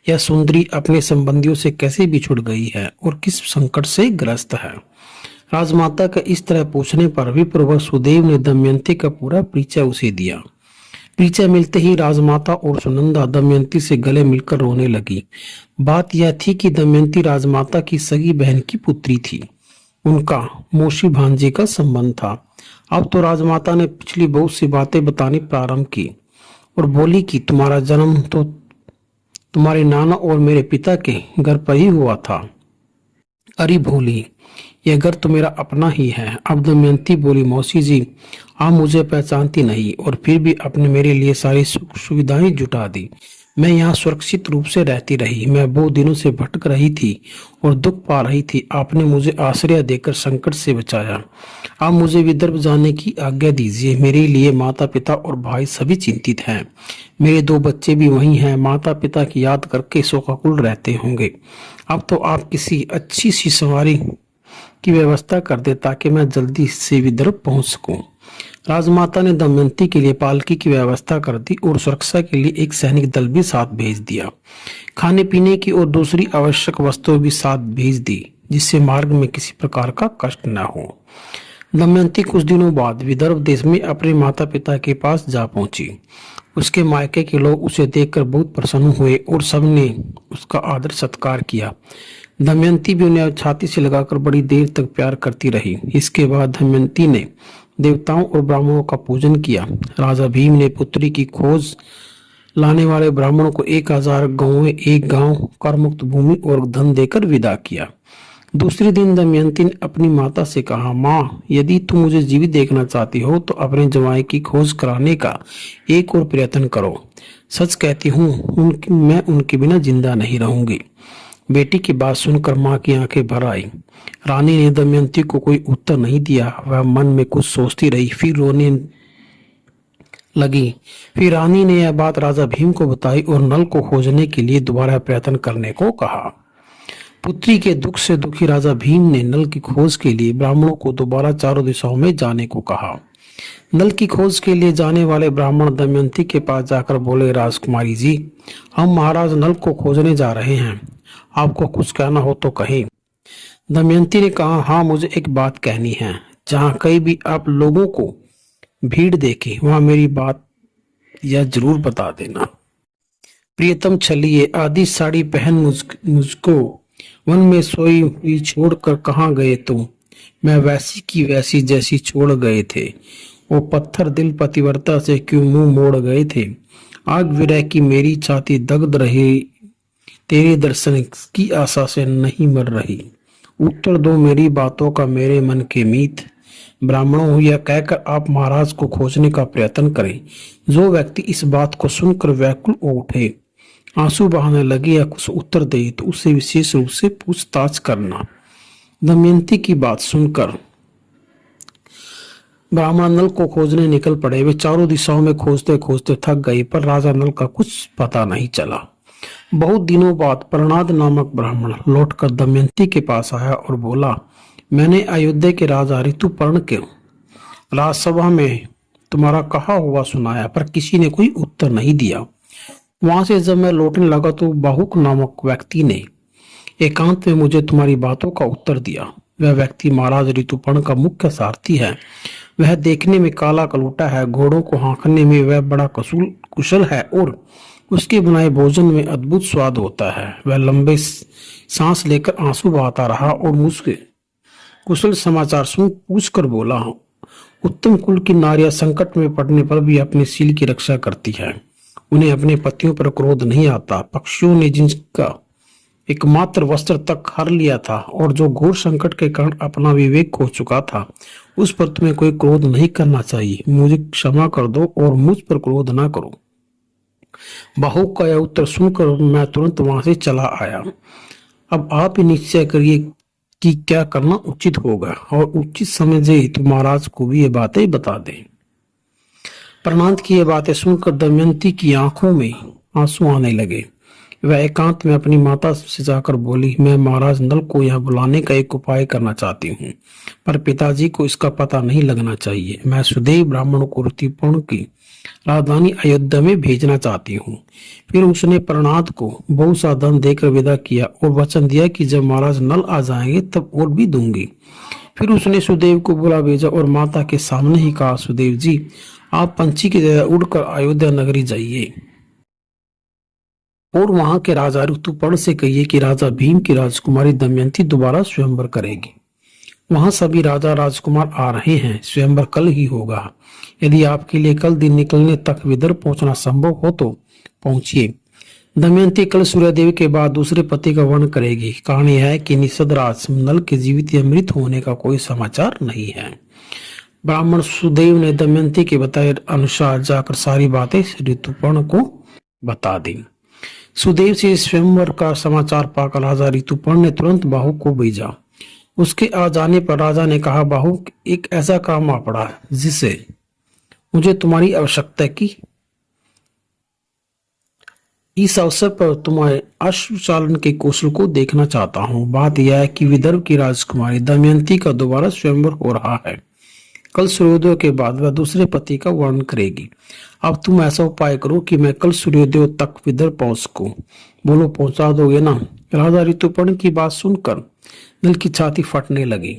Speaker 1: यह सुंदरी अपने संबंधियों से कैसे बिछुड़ गई है और किस संकट से ग्रस्त है। राजमाता का इस तरह पूछने पर विप्रवर सुदेव ने दमयंती का पूरा परिचय उसे दिया। परिचय मिलते ही राजमाता और सुनंदा दमयंती से गले मिलकर रोने लगी। बात यह थी कि दमयंती राजमाता की सगी बहन की पुत्री थी। उनका मौसी भांजे का संबंध था। अब तो राजमाता ने पिछली बहुत सी बातें बतानी प्रारंभ की और बोली कि तुम्हारा जन्म तो तुम्हारे नाना और मेरे पिता के घर पर ही हुआ था। अरे भोली, यह घर तो मेरा अपना ही है। अब दमयंती बोली, मौसी जी, आप मुझे पहचानती नहीं और फिर भी आपने मेरे लिए सारी सुख सुविधाएं जुटा दी। मैं यहाँ सुरक्षित रूप से रहती रही। मैं बहुत दिनों से भटक रही थी और दुख पा रही थी। आपने मुझे आश्रय देकर संकट से बचाया। आप मुझे विदर्भ जाने की आज्ञा दीजिए। मेरे लिए माता पिता और भाई सभी चिंतित हैं। मेरे 2 बच्चे भी वहीं हैं। माता पिता की याद करके शोकाकुल रहते होंगे। अब तो आप किसी अच्छी सी सवारी की व्यवस्था कर दे ताकि मैं जल्दी से विदर्भ पहुंच सकूं। राजमाता ने दमयंती के लिए पालकी की व्यवस्था कर दी और सुरक्षा के लिए एक सैनिक दल भी साथ भेज दिया। खाने पीने की और दूसरी आवश्यक वस्तुएं भी साथ भेज दी, जिससे मार्ग में किसी प्रकार का कष्ट न हो। दमयंती कुछ दिनों बाद विदर्भ देश में अपने माता पिता के पास जा पहुंची। उसके मायके के लोग उसे देखकर बहुत प्रसन्न हुए और सबने उसका आदर सत्कार किया। दमयंती भी उन्हें छाती से लगाकर बड़ी देर तक प्यार करती रही। इसके बाद दमयंती ने देवताओं और ब्राह्मणों का पूजन किया। राजा भीम ने पुत्री की खोज लाने वाले ब्राह्मणों को 1000 गांवों, 1 गांव, करमुक्त भूमि और धन देकर विदा किया। दूसरे दिन दमयंती ने अपनी माता से कहा, माँ, यदि तुम मुझे जीवित देखना चाहती हो तो अपने जवाई की खोज कराने का एक और प्रयत्न करो। सच कहती हूँ, मैं उनके बिना जिंदा नहीं रहूंगी। बेटी की बात सुनकर माँ की आंखें भर आई। रानी ने दमयंती को कोई उत्तर नहीं दिया। वह मन में कुछ सोचती रही, फिर रोने लगी। फिर रानी ने यह बात राजा भीम को बताई और नल को खोजने के लिए दोबारा प्रयत्न करने को कहा। पुत्री के दुख से दुखी राजा भीम ने नल की खोज के लिए ब्राह्मणों को दोबारा चारों दिशाओं में जाने को कहा। नल की खोज के लिए जाने वाले ब्राह्मण दमयंती के पास जाकर बोले, राजकुमारी जी, हम महाराज नल को खोजने जा रहे हैं। आपको कुछ कहना हो तो कहें। दमयंती ने कहा, हाँ, मुझे एक बात कहनी है। जहाँ कहीं भी आप लोगों को भीड़ देखे वहां मेरी बात यह जरूर बता देना। प्रियतम, चलिए, आधी साड़ी पहन मुझको वन में सोई हुई छोड़कर कहाँ गए तुम? मैं वैसी की वैसी जैसी छोड़ गए थे। वो पत्थर दिल पतिव्रता से क्यों मुंह मोड़ गए थे? आग विरह की मेरी छाती दग्ध रही, तेरे दर्शन की आशा से नहीं मर रही। उत्तर दो मेरी बातों का मेरे मन के मीत। ब्राह्मणों, यह कहकर आप महाराज को खोजने का प्रयत्न करें। जो व्यक्ति इस बात को सुनकर व्याकुल हो उठे, आंसू बहाने लगे या कुछ उत्तर दे तो उससे विशेष रूप से पूछताछ करना। दमयंती की बात सुनकर ब्राह्मण नल को खोजने निकल पड़े। वे चारों दिशाओं में खोजते खोजते थक गए, पर राजा नल का कुछ पता नहीं चला। बहुत दिनों बाद प्रणाद नामक ब्राह्मण लौटकर दमयंती के पास आया और बोला, मैंने अयोध्या के राजा ऋतुपर्ण के राजसभा में तुम्हारा कहा हुआ सुनाया, पर किसी ने कोई उत्तर नहीं दिया। वहां से जब मैं लौटने लगा तो बाहुक नामक व्यक्ति ने एकांत में मुझे तुम्हारी बातों का उत्तर दिया। वह व्यक्ति महाराज ऋतुपर्ण का मुख्य सारथी है। वह देखने में काला कलूटा है, घोड़ों को हाँकने में वह बड़ा कुशल है और उसके बनाए भोजन में अद्भुत स्वाद होता है। वह लंबे सांस लेकर आंसू बहाता रहा और मुझसे कुशल समाचार सुन पूछकर बोला, उत्तम कुल की नारियां संकट में पड़ने पर भी अपने शील की रक्षा करती है। उन्हें अपने पतियों पर क्रोध नहीं आता। पक्षियों ने जिनका एकमात्र वस्त्र तक हर लिया था और जो घोर संकट के कारण अपना विवेक खो चुका था, उस पर तुम्हें कोई क्रोध नहीं करना चाहिए। मुझे क्षमा कर दो और मुझ पर क्रोध ना करो। बाहुक का यह उत्तर सुनकर मैं तुरंत वहां से चला आया। अब आप ही निश्चय करिए कि क्या करना उचित होगा और उचित समझे तो महाराज को भी ये बातें बता दें। प्रणांत की ये बातें सुनकर दमयंती की आंखों में आंसू आने लगे। वह एकांत में अपनी माता से जाकर बोली, मैं महाराज नल को यहाँ बुलाने का एक उपाय करना चाहती हूँ, पर पिताजी को इसका पता नहीं लगना चाहिए। मैं सुदैव ब्राह्मणों को ऋतुपर्ण की राजधानी अयोध्या में भेजना चाहती हूँ। फिर उसने प्रणाद को बहुत सा धन देकर विदा किया और वचन दिया कि जब महाराज नल आ जाएंगे तब और भी दूंगी। फिर उसने सुदेव को बुला भेजा और माता के सामने ही कहा, सुदेव जी, आप पंछी की जगह उड़कर अयोध्या नगरी जाइए और वहां के राजा ऋतुपर्ण से कहिए कि राजा भीम की राजकुमारी दमयंती दोबारा स्वयंवर करेगी। वहां सभी राजा राजकुमार आ रहे हैं। स्वयंवर कल ही होगा। यदि आपके लिए कल दिन निकलने तक विदर्भ पहुंचना संभव हो तो पहुंचिए। दमयंती कल सूर्यदेव के बाद दूसरे पति का वर्णन करेगी। कहानी है कि निषद राज नल के जीवित या मृत होने का कोई समाचार नहीं है। ब्राह्मण सुदेव ने दमयंती के बताए अनुसार जाकर सारी बातें ऋतुपर्ण को बता दी। सुदेव से स्वयंवर का समाचार पाकर राजा ऋतुपर्ण ने तुरंत बाहुक को भेजा। उसके आ जाने पर राजा ने कहा, बाहुक, एक ऐसा काम आ पड़ा जिसे मुझे तुम्हारी आवश्यकता की। इस अवसर पर तुम्हारे अश्वचालन के कौशल को देखना चाहता हूँ। बात यह है कि विदर्भ की राजकुमारी दमयंती का दोबारा स्वयंवर हो रहा है। कल सूर्योदय के बाद वह दूसरे पति का वर्णन करेगी। अब तुम ऐसा उपाय करो कि मैं कल सूर्योदय तक विदर्भ पहुंच सकूं। बोलो, पहुंचा दोगे ना? राजा ऋतुपर्ण की बात सुनकर नल की छाती फटने लगी।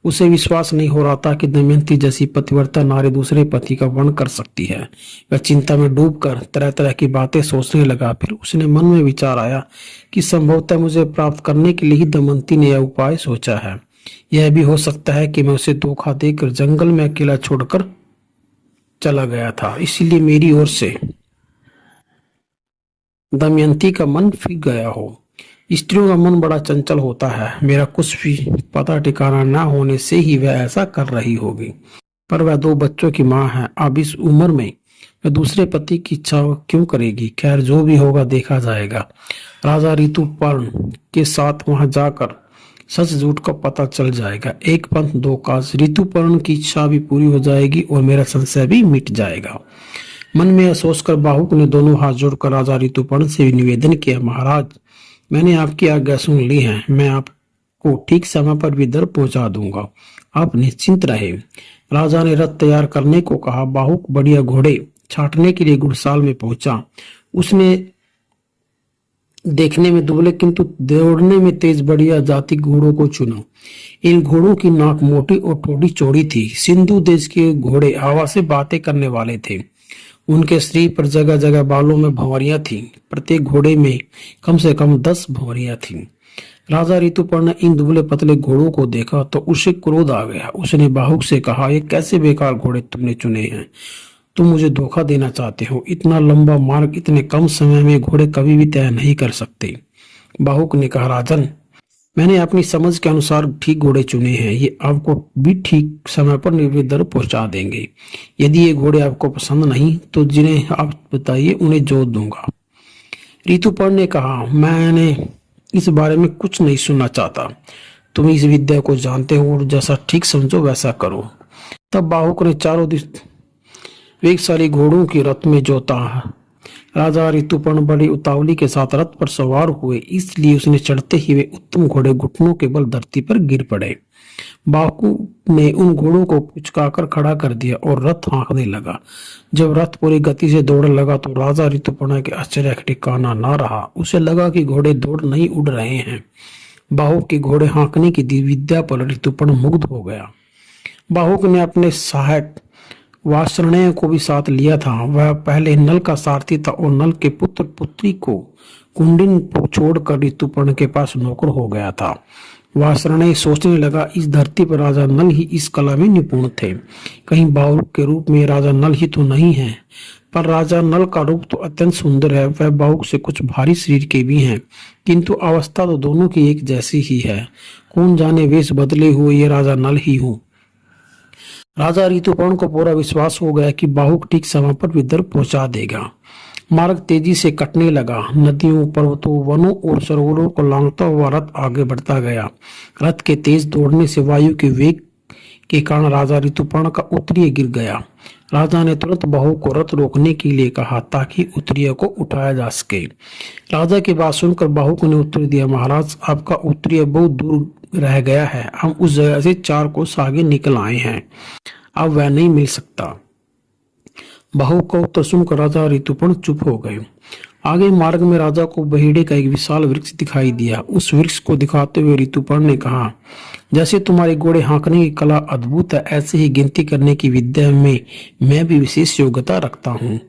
Speaker 1: उसे विश्वास नहीं हो रहा था कि दमयंती जैसी पतिव्रता नारी दूसरे पति का वर्णन कर सकती है। वह चिंता में डूबकर तरह तरह की बातें सोचने लगा। फिर उसने मन में विचार आया कि संभवतः मुझे प्राप्त करने के लिए ही दमयंती ने यह उपाय सोचा है। यह भी हो सकता है कि मैं उसे धोखा देकर जंगल में अकेला छोड़कर चला गया था, इसीलिए मेरी ओर से दमयंती का मन फिर गया हो। स्त्रियों का मन बड़ा चंचल होता है। मेरा कुछ भी पता ठिकाना न होने से ही वह ऐसा कर रही होगी। पर वह 2 बच्चों की माँ है। अब इस उम्र में वह दूसरे पति की इच्छा क्यों करेगी? खैर, जो भी होगा देखा जाएगा। राजा ऋतुपर्ण के साथ वहां जाकर सच झूठ का पता चल जाएगा। एक पंथ 2 काज। ऋतुपर्ण की इच्छा भी पूरी हो जाएगी और मेरा संशय भी मिट जाएगा। मन में यह सोचकर बाहुक ने दोनों हाथ जोड़कर राजा ऋतुपर्ण से निवेदन किया, महाराज, मैंने आपकी आज्ञा सुन ली है। मैं आपको ठीक समय पर विदर्भ पहुंचा दूंगा। आप निश्चिंत रहे। राजा ने रथ तैयार करने को कहा। बाहुक बढ़िया घोड़े छाटने के लिए गुड़साल में पहुंचा। उसने देखने में दुबले किंतु दौड़ने में तेज बढ़िया जाति घोड़ों को चुना। इन घोड़ों की नाक मोटी और ठोड़ी चौड़ी थी। सिंधु देश के घोड़े हवा से बातें करने वाले थे। उनके शरीर पर जगह जगह बालों में भंवरियां थीं। प्रत्येक घोड़े में कम से कम 10 भंवरियां थीं। राजा ऋतुपर्ण ने इन दुबले पतले घोड़ों को देखा तो उसे क्रोध आ गया। उसने बाहुक से कहा, ये कैसे बेकार घोड़े तुमने चुने हैं? तुम मुझे धोखा देना चाहते हो। इतना लंबा मार्ग इतने कम समय में घोड़े कभी भी तय नहीं कर सकते। बाहुक ने कहा, राजन, मैंने अपनी समझ के अनुसार ठीक घोड़े चुने हैं। ये आपको भी ठीक समय पर विदर्भ पहुंचा देंगे। यदि ये घोड़े आपको पसंद नहीं तो जिन्हें आप बताइए उन्हें जोत दूंगा। ऋतुपर्ण ने कहा, मैंने इस बारे में कुछ नहीं सुनना चाहता। तुम इस विद्या को जानते हो और जैसा ठीक समझो वैसा करो। तब बाहुक ने चारों वेगशाली घोड़ों की रथ में जोता। राजा ऋतुपर्ण बड़ी उतावली के साथ रथ पर सवार हुए, इसलिए उसने चढ़ते ही वे उत्तम घोड़े घुटनों के बल धरती पर गिर पड़े। बाहु ने उन घोड़ों को पुचकाकर खड़ा कर दिया और रथ हाँकने लगा। जब रथ पूरी गति से दौड़ने लगा तो राजा ऋतुपर्ण के आश्चर्य का ठिकाना न रहा। उसे लगा कि घोड़े दौड़ नहीं उड़ रहे हैं। बाहु के घोड़े हाँकने की विद्या पर ऋतुपर्ण मुग्ध हो गया। बाहुक ने अपने सहायक वार्ष्णेय को भी साथ लिया था। वह पहले नल का सारथी था और नल के पुत्र पुत्री को कुंडिन छोड़कर ऋतुपर्ण के पास नौकर हो गया था। वार्ष्णेय सोचने लगा, इस धरती पर राजा नल ही इस कला में निपुण थे। कहीं बाहुक के रूप में राजा नल ही तो नहीं है। पर राजा नल का रूप तो अत्यंत सुंदर है। वह बाहुक से कुछ भारी शरीर के भी हैं, किंतु अवस्था तो दोनों की एक जैसी ही है। कौन जाने वेश बदले हुए ये राजा नल ही हो। राजा ऋतुपर्ण को पूरा विश्वास हो गया कि बाहुक ठीक समय पर विदर्भ पहुंचा देगा। मार्ग तेजी से कटने लगा। नदियों, पर्वतों, वनों और सरोवरों को लांघता हुआ रथ आगे बढ़ता गया। रथ के तेज दौड़ने से वायु के वेग के कारण राजा ऋतुपर्ण का उत्तरीय गिर गया। राजा ने तुरंत बाहुक को रथ रोकने के लिए कहा ताकि उत्तरीय को उठाया जा सके। राजा की बात सुनकर बाहुक ने उत्तर दिया, महाराज, आपका उत्तरीय बहुत दूर रह गया है। हम उस जगह से 4 कोस आगे निकल आए हैं। अब वह नहीं मिल सकता। बाहुक का उत्तर सुनकर राजा ऋतुपर्ण चुप हो गए। आगे मार्ग में राजा को बहेड़े का एक विशाल वृक्ष दिखाई दिया। उस वृक्ष को दिखाते हुए ऋतुपर्ण ने कहा, जैसे तुम्हारे घोड़े हाँकने की कला अद्भुत है, ऐसे ही गिनती करने की विद्या में मैं भी विशेष योग्यता रखता हूँ।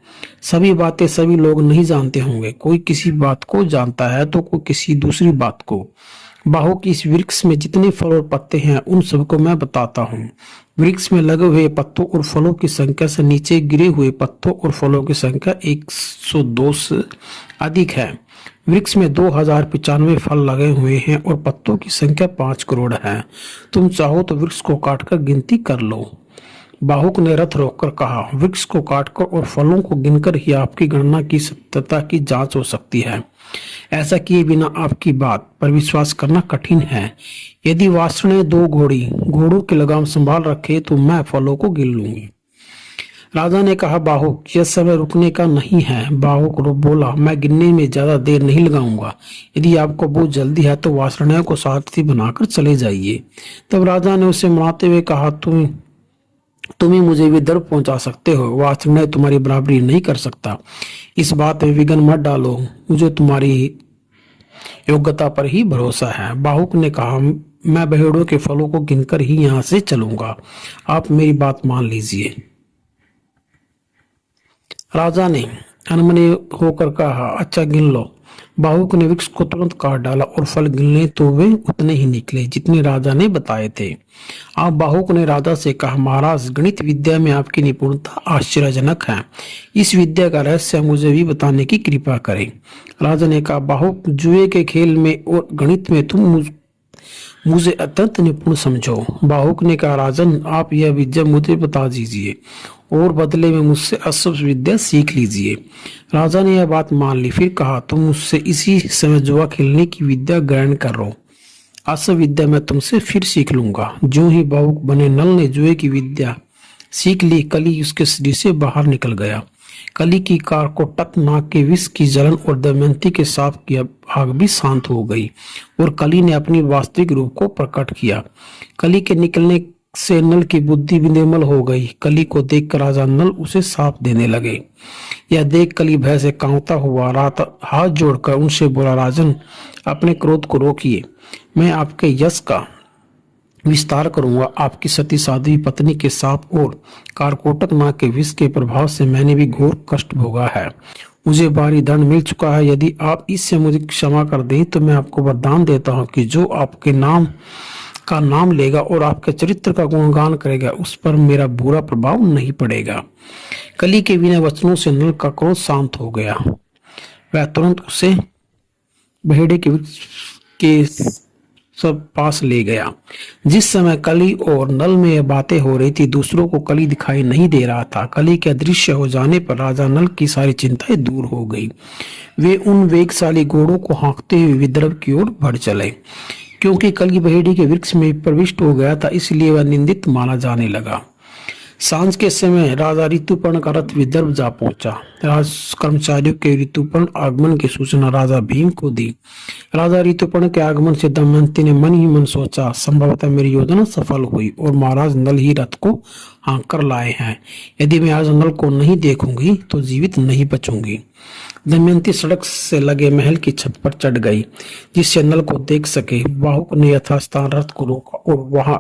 Speaker 1: सभी बातें सभी लोग नहीं जानते होंगे। कोई किसी बात को जानता है तो कोई किसी दूसरी बात को। बाहुक, इस वृक्ष में जितने फल और पत्ते हैं उन सबको मैं बताता हूँ। वृक्ष में लगे हुए पत्तों और फलों की संख्या से नीचे गिरे हुए पत्तों और फलों की संख्या 102 से अधिक है। वृक्ष में 2095 फल लगे हुए हैं और पत्तों की संख्या 5 करोड़ है। तुम चाहो तो वृक्ष को काटकर गिनती कर लो। बाहुक ने रथ रोककर कहा, वृक्ष को काटकर और फलों को गिनकर ही आपकी गणना की सत्यता की जांच हो सकती है। ऐसा किए बिना आपकी बात पर विश्वास करना कठिन है। यदि वासु ने 2 घोड़ों की लगाम संभाल रखे तो मैं फलों को गिन लूंगी। राजा ने कहा, बाहुक यह समय रुकने का नहीं है। बाहुक बोला, मैं गिनने में ज्यादा देर नहीं लगाऊंगा। यदि आपको बहुत जल्दी है तो वासुदेव को सारथी बनाकर चले जाइए। तब राजा ने उसे मनाते हुए कहा, तुम ही मुझे विदर्भ पहुंचा सकते हो, वासुदेव तुम्हारी बराबरी नहीं कर सकता। इस बात में विघ्न मत डालो, मुझे तुम्हारी योग्यता पर ही भरोसा है। बाहुक ने कहा, मैं भेड़ों के फलों को गिनकर ही यहाँ से चलूंगा, आप मेरी बात मान लीजिए। राजा ने अनमने होकर कहा, अच्छा गिन लो। बाहुक ने वृक्ष को तुरंत काट डाला और फल गिनले तो वे उतने ही निकले जितने राजा ने बताए थे। अब बाहुक ने राजा से कहा, महाराज गणित विद्या में आपकी निपुणता आश्चर्यजनक है। इस विद्या का रहस्य मुझे भी बताने की कृपा करें। राजा ने कहा, बाहुक जुए के खेल में और गणित में तुम मुझे अत्यंत निपुण समझो। बाहुक ने कहा, राजन आप यह विद्या मुझे बता दीजिए और बदले में मुझसे अस्त्र विद्या सीख लीजिए। राजा ने यह बात मान ली। फिर कहा, तुम मुझसे इसी समय जुआ खेलने की विद्या ग्रहण करो, अस्त्र विद्या मैं तुमसे फिर सीख लूंगा। जो ही बाहुक बने नल ने जुए की विद्या सीख ली, कली उसके शरीर से बाहर निकल गया। कली की कार को टक नाक के विष की जलन और दमयंती के साप की आग भी शांत हो गई और कली ने अपनी वास्तविक रूप को प्रकट किया। कली के निकलने से नल की बुद्धि भी निर्मल हो गई। कली को देखकर राजा नल उसे साप देने लगे। यह देख कली भय से कांपता हुआ हाथ जोड़कर उनसे बोला, राजन अपने क्रोध को रोकिए, मैं आपके यश का विस्तार करूंगा। आपकी सती साध्वी पत्नी के सांप और कारकोटक नाग के विष के प्रभाव से मैंने भी घोर कष्ट भोगा है। मुझे भारी दंड मिल चुका है। यदि आप इससे मुझे क्षमा कर दें तो मैं आपको वरदान देता हूं कि जो आपके नाम का नाम लेगा और आपके चरित्र का गुणगान करेगा उस पर मेरा बुरा प्रभाव नहीं पड़ेगा। कली के बिना वचनों से नल का क्रोध शांत हो गया। वह तुरंत उसे भेड़े के सब पास ले गया। जिस समय कली और नल में यह बातें हो रही थी, दूसरों को कली दिखाई नहीं दे रहा था। कली के अदृश्य हो जाने पर राजा नल की सारी चिंताएं दूर हो गई। वे उन वेगशाली घोड़ों को हाँकते हुए विदर्भ की ओर बढ़ चले। क्योंकि कली बहेड़ी के वृक्ष में प्रविष्ट हो गया था, इसलिए वह निंदित माना जाने लगा। सांझ के समय राजा ऋतुपर्ण का रथ विदर्भ जा पहुंचा। राज कर्मचारियों के ऋतुपर्ण आगमन की सूचना राजा भीम को दी। राजा ऋतुपर्ण के आगमन से दमयंती ने मन ही मन सोचा, संभवतः मेरी योजना सफल हुई और महाराज नल ही रथ को हाँक कर लाए हैं। यदि मैं आज नल को नहीं देखूंगी तो जीवित नहीं बचूंगी। दमयंती सड़क से लगे महल की छत पर चढ़ गई जिससे नल को देख सके। बाहुक ने यथास्थान रथ को रोका और वहां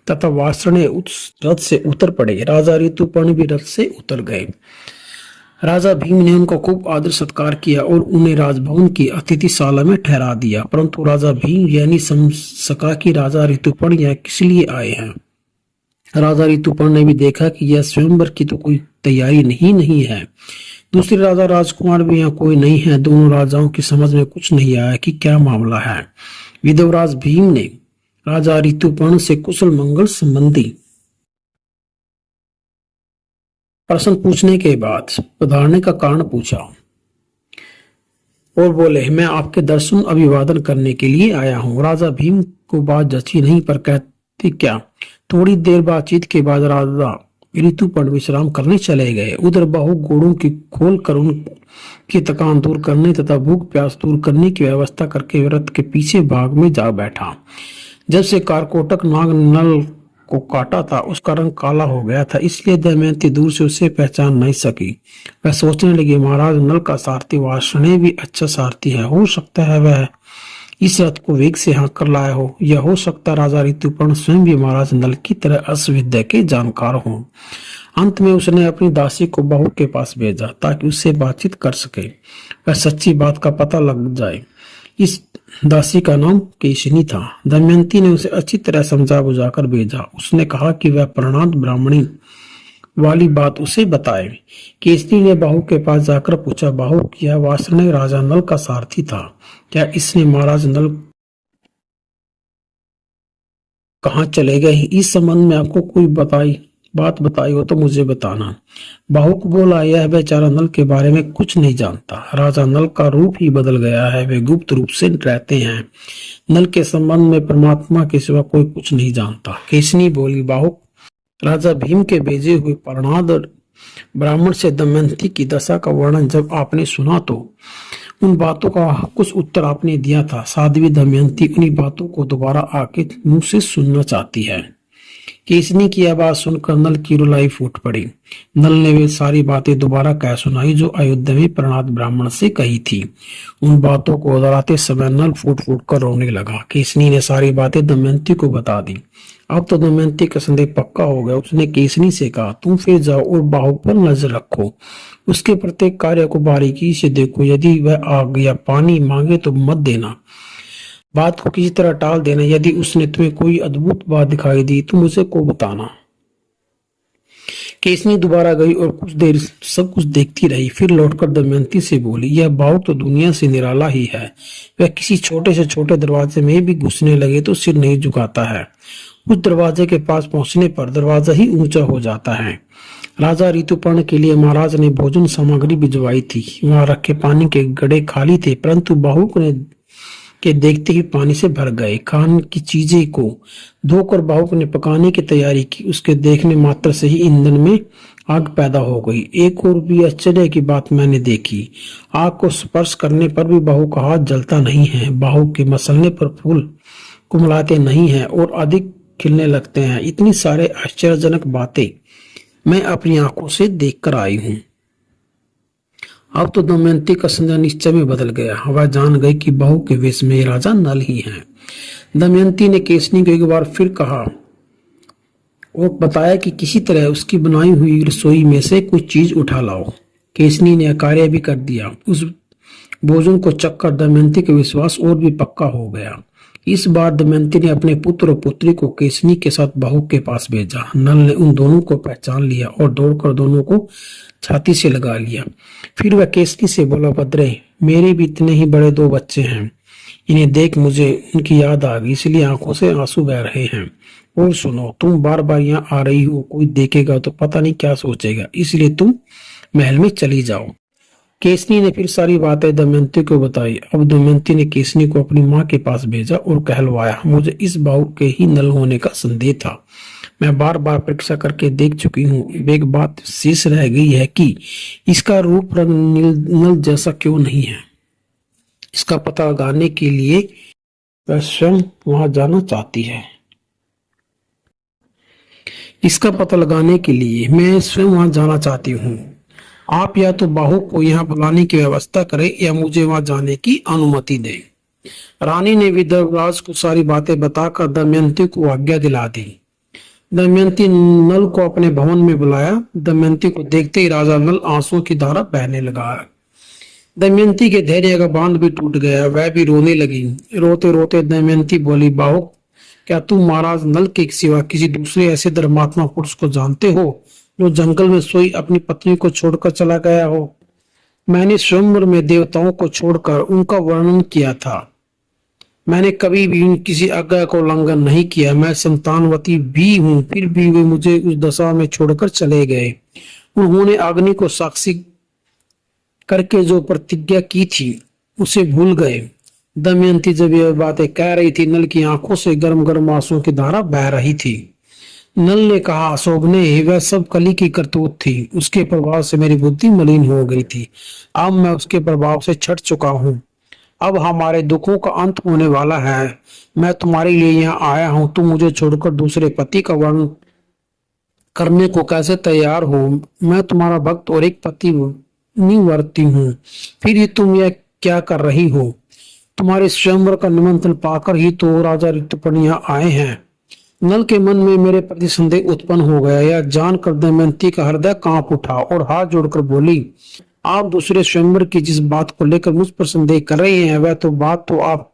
Speaker 1: तथा वासु ने उस रथ से उतर पड़े। राजा ऋतुपर्ण भी रथ से उतर गए। राजा भीम ने उनको खूब आदर सत्कार किया और उन्हें राजभवन की अतिथिशाला में ठहरा दिया। परंतु राजा भीम यह नहीं समझ सका कि राजा ऋतुपर्ण यह किस लिए आए हैं। राजा ऋतुपर्ण ने भी देखा कि यह स्वयंवर की तो कोई तैयारी नहीं है। दूसरे राजा राजकुमार भी यहाँ कोई नहीं है। दोनों राजाओं की समझ में कुछ नहीं आया कि क्या मामला है। विधवराज भीम ने राजा ऋतुपर्ण से कुशल मंगल संबंधी प्रश्न पूछने के बाद पधारने का कारण पूछा और बोले, मैं आपके दर्शन अभिवादन करने के लिए आया हूँ। राजा भीम को बात जची नहीं पर कहते क्या। थोड़ी देर बातचीत के बाद राजा ऋतुपर्ण विश्राम करने चले गए। उधर बाहुक घोड़ों की खोल कर उनकी थकान दूर करने तथा भूख प्यास दूर करने की व्यवस्था करके रथ के पीछे भाग में जा बैठा। जब से कारकोटक नाग नल को काटा था उसका रंग काला हो गया था, इसलिए दमयंती दूर से उसे पहचान नहीं सकी। वह सोचने लगी, महाराज नल का सारथी वासुदेव भी अच्छा सारथी है। हो सकता है वह इस रथ को वेग से हाँक कर लाया हो। यह हो सकता राजा ऋतुपर्ण स्वयं भी महाराज नल की तरह अस्त्र विद्या के जानकार हो। अंत में उसने अपनी दासी को बाहुक के पास भेजा ताकि उससे बातचीत कर सके, वह सच्ची बात का पता लग जाए। इस दासी का नाम केशिनी था। दमयंती ने उसे अच्छी तरह समझा बुझाकर भेजा। उसने कहा कि वह प्रणात ब्राह्मणी वाली बात उसे बताए। केसरी ने बाहु के पास जाकर पूछा, बाहु, यह वासने राजा नल का सारथी था, क्या इसने महाराज नल कहाँ चले गए? इस संबंध में आपको कोई बात बताई हो तो मुझे बताना। बाहुक बोला, यह बेचारा नल के बारे में कुछ नहीं जानता। राजा नल का रूप ही बदल गया है, वे गुप्त रूप से रहते हैं। नल के संबंध में परमात्मा के सिवा कोई कुछ नहीं जानता। केसनी बोली, बाहुक, राजा भीम के भेजे हुए प्रणाद ब्राह्मण से दमयंती की दशा का वर्णन जब आपने सुना तो उन बातों का कुछ उत्तर आपने दिया था। साध्वी दमयंती उन्हीं बातों को दोबारा आके मुंह से सुनना चाहती है। केसनी की आवाज सुनकर नल की रुलाई फूट पड़ी। नल ने वे सारी बातें दोबारा कह सुनाई जो अयोध्या में प्रणात ब्राह्मण से कही थी। उन बातों को दोहराते समय नल फूट फूट कर रोने लगा। केसनी ने सारी बातें दमयंती को बता दी। अब तो दमयंती का संदेह पक्का हो गया। उसने केसनी से कहा, तुम फिर जाओ और बाहु पर नजर रखो, उसके प्रत्येक कार्य को बारीकी से देखो। यदि वह आग या पानी मांगे तो मत देना, बात को किसी तरह टाल देना। यदि उसने तुम्हें कोई अद्भुत बात दिखाई दी तो मुझे को बताना। केसनी दोबारा गई और कुछ देर सब कुछ देखती रही। फिर लौटकर दमयंती से बोली, यह बाहु तो दुनिया से निराला ही है। वह किसी छोटे से छोटे दरवाजे में भी घुसने लगे तो सिर नहीं झुकाता है। उस दरवाजे के पास पहुंचने पर दरवाजा ही ऊंचा हो जाता है। राजा ऋतुपर्ण के लिए महाराज ने भोजन सामग्री भिजवाई थी। वहां रखे पानी के गड्ढे खाली थे, परंतु बाहु के देखते ही पानी से भर गए। खाने की चीजें को धोकर बाहु ने पकाने की तैयारी की। उसके देखने मात्र से ही ईंधन में आग पैदा हो गई। एक और भी आश्चर्य की बात मैंने देखी, आग को स्पर्श करने पर भी बाहु का हाथ जलता नहीं है। बाहु के मसलने पर फूल कुमलाते नहीं है और अधिक खिलने लगते हैं। इतनी सारे आश्चर्यजनक बातें मैं अपनी आंखों से देखकर आई हूँ। अब तो दमयंती का संदेह निश्चय में बदल गया। वह जान गई कि बहू के वेश में राजा नल ही हैं। दमयंती ने केसनी को एक बार फिर कहा और बताया कि किसी तरह उसकी बनाई हुई रसोई में से कुछ चीज उठा लाओ। केसनी ने कार्य भी कर दिया। उस भोजन को चखकर दमयंती का विश्वास और भी पक्का हो गया। इस बार दमयंती ने अपने पुत्र और पुत्री को केसनी के साथ बहू के पास भेजा। नल ने उन दोनों को पहचान लिया और दौड़कर दोनों को छाती से लगा लिया। फिर वह केसनी से बोला, भद्रे, मेरे भी इतने ही बड़े दो बच्चे हैं, इन्हें देख मुझे उनकी याद आ गई, इसलिए आंखों से आंसू बह रहे हैं। और सुनो, तुम बार बार यहाँ आ रही हो, कोई देखेगा तो पता नहीं क्या सोचेगा, इसलिए तुम महल में चली जाओ। केसनी ने फिर सारी बातें दमयंती को बताई। अब दमयंती ने केसनी को अपनी माँ के पास भेजा और कहलवाया, मुझे इस बहू के ही नल होने का संदेह था। मैं बार बार परीक्षा करके देख चुकी हूँ। एक बात शेष रह गई है कि इसका रूप रंग नल जैसा क्यों नहीं है। इसका पता लगाने के लिए वह स्वयं वहां जाना चाहती है। इसका पता लगाने के लिए मैं स्वयं वहां जाना चाहती हूँ। आप या तो बाहु को यहाँ बुलाने की व्यवस्था करें या मुझे वहां जाने की अनुमति दें। रानी ने विदर्भराज को सारी बातें बताकर दमयंती को आज्ञा दिला दी। दमयंती नल को अपने भवन में बुलाया। दमयंती को देखते ही राजा नल आंसुओं की धारा बहने लगा। दमयंती के धैर्य का बांध भी टूट गया, वह भी रोने लगी। रोते रोते दमयंती बोली, बाहु, क्या तुम महाराज नल के सिवा किसी दूसरे ऐसे धर्मात्मा पुरुष को जानते हो जो जंगल में सोई अपनी पत्नी को छोड़कर चला गया हो? मैंने स्वयंवर में देवताओं को छोड़कर उनका वर्णन किया था। मैंने कभी भी किसी आज्ञा को उल्लंघन नहीं किया। मैं संतानवती भी हूँ, फिर भी वे मुझे उस दशा में छोड़कर चले गए। उन्होंने अग्नि को साक्षी करके जो प्रतिज्ञा की थी उसे भूल गए। दमयंती जब यह बातें कह रही थी, नल की आंखों से गर्म गर्म आंसुओं की धारा बह रही थी। नल ने कहा, शोभने, वह सब कली की करतूत थी। उसके प्रभाव से मेरी बुद्धि मलिन हो गई थी। अब मैं उसके प्रभाव से छट चुका हूँ। अब हमारे दुखों का अंत होने वाला है। मैं तुम्हारे लिए यहाँ आया हूँ। तुम मुझे छोड़कर दूसरे पति का वर्ण करने को कैसे तैयार हो? मैं तुम्हारा भक्त और एक पति निवर्ती हूँ। फिर ही तुम यह क्या कर रही हो? तुम्हारे स्वयंवर का निमंत्रण पाकर ही तो राजा ऋतुपर्ण यहाँ आए हैं। नल के मन में मेरे प्रति संदेह उत्पन्न हो गया। यह जानकर दमयंती का हृदय कांप उठा और हाथ जोड़कर बोली, आप दूसरे स्वयंवर की जिस बात को लेकर मुझ पर संदेह कर रहे हैं, वह तो बात तो आप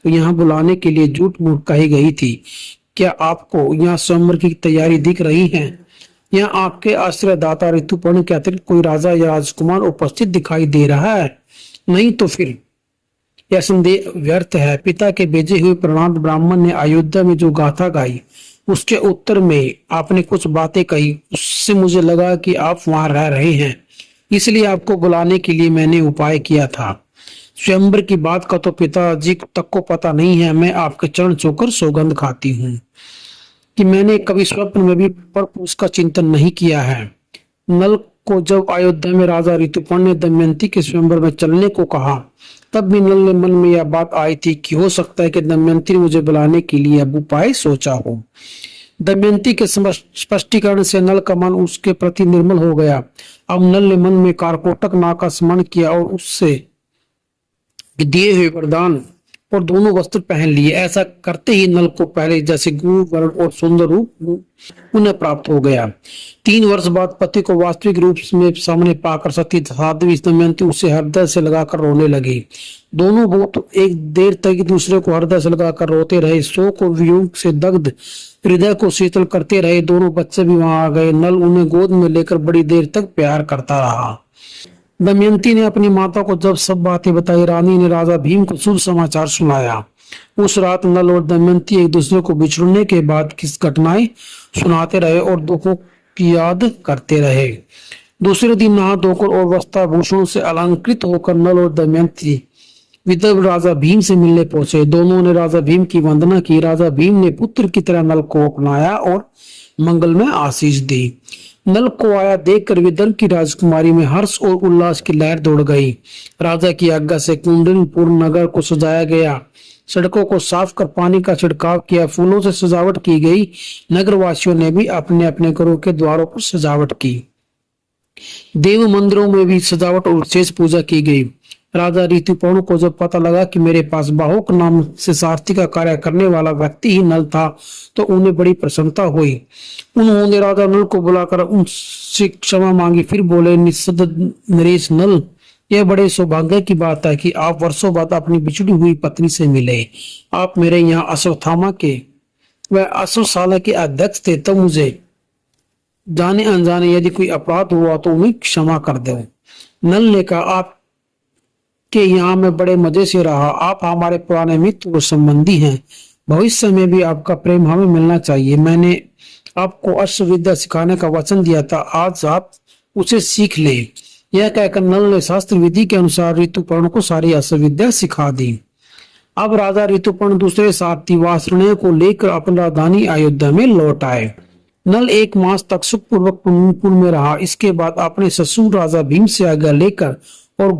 Speaker 1: तो यहाँ बुलाने के लिए झूठ मूठ कही गई थी। क्या आपको यहाँ स्वयंवर की तैयारी दिख रही है? यहाँ आपके आश्रयदाता ऋतुपर्ण के अतिरिक्त कोई राजा या राजकुमार उपस्थित दिखाई दे रहा है? नहीं तो फिर यह संदेह व्यर्थ है। पिता के भेजे हुए प्रणात ब्राह्मण ने अयोध्या में जो गाथा गाई, उसके उत्तर में आपने कुछ बातें कही, उससे मुझे लगा कि आप वहां रह रहे हैं, इसलिए आपको बुलाने के लिए मैंने उपाय किया था। स्वयंवर की बात का तो पिताजी तक को पता नहीं है। मैं आपके चरण छूकर सौगंध खाती हूँ कि मैंने कभी स्वप्न में भी पर उसका चिंतन नहीं किया है। नल को जब अयोध्या में राजा ऋतुपर्ण ने दमयंती के स्वयंवर में चलने को कहा, तब भी नल ने मन में यह बात आई थी कि हो सकता है कि दमयंती ने मुझे बुलाने के लिए अब उपाय सोचा हो। दमयंती के स्पष्टीकरण से नल का मन उसके प्रति निर्मल हो गया। अब नल ने मन में कारकोटक नाग का स्मरण किया और उससे दिए हुए वरदान और दोनों वस्त्र पहन लिए। ऐसा करते ही नल को पहले जैसे गुरु वर्ण और सुंदर रूप उन्हें प्राप्त हो गया। 3 वर्ष बाद पति को वास्तविक रूप में सामने पाकर सती साध्वी दमयंती उसे हृदय से लगाकर रोने लगी। दोनों भूत एक देर तक दूसरे को हृदय से लगाकर रोते रहे। शोक और वियोग से दग्ध हृदय को शीतल करते रहे। दोनों बच्चे भी वहां आ गए। नल उन्हें गोद में लेकर बड़ी देर तक प्यार करता रहा। दमयंती ने अपनी माता को जब सब बातें बताई, रानी ने राजा भीम को शुभ समाचार सुनाया। उस रात नल और दमयंती एक दूसरे को बिछड़ने के बाद किस घटनाएं सुनाते रहे और दुखों की याद करते रहे। दूसरे दिन नहा धोकर और वस्त्राभूषणों से अलंकृत होकर नल और दमयंती विदर्भ राजा भीम से मिलने पहुंचे। दोनों ने राजा भीम की वंदना की। राजा भीम ने पुत्र की तरह नल को अपनाया और मंगल में आशीष दी। नल को आया देखकर विदर्भ की राजकुमारी में हर्ष और उल्लास की लहर दौड़ गई। राजा की आज्ञा से कुंडलपुर नगर को सजाया गया। सड़कों को साफ कर पानी का छिड़काव किया। फूलों से सजावट की गई। नगरवासियों ने भी अपने अपने घरों के द्वारों पर सजावट की। देव मंदिरों में भी सजावट और विशेष पूजा की गई। राजा ऋतुपर्ण को जब पता लगा कि मेरे पास बाहुक नाम से सारथी का कार्य करने वाला व्यक्ति ही नल था, तो उन्हें बड़ी प्रसन्नता हुई। उन्होंने राजा नल को बुलाकर उनसे क्षमा मांगी। फिर बोले, निषद नरेश नल, यह बड़े सौभाग्य की बात है कि आप वर्षों बाद अपनी बिछड़ी हुई पत्नी से मिले। आप मेरे यहाँ अश्वत्थामा के व अश्वशाला के अध्यक्ष थे, तो मुझे जाने अनजाने यदि कोई अपराध हुआ तो उन्हें क्षमा कर दो। नल ने कहा, आप के यहाँ मैं बड़े मजे से रहा। आप हमारे पुराने मित्र और संबंधी हैं। भविष्य में भी आपका प्रेम हमें मिलना चाहिए। मैंने आपको अस्त्र विद्या सिखाने का वचन दिया था, आज आप उसे सीख ले। यह कहकर नल ने शास्त्र विधि के अनुसार ऋतुपर्ण को सारी अस्त्र विद्या सिखा दी। अब राजा ऋतुपर्ण दूसरे सारथी वासुदेव को लेकर अपनी राजधानी अयोध्या में लौट आए। नल 1 मास तक सुखपूर्वक पुण्यपुर में रहा। इसके बाद अपने ससुर राजा भीम से आज्ञा लेकर और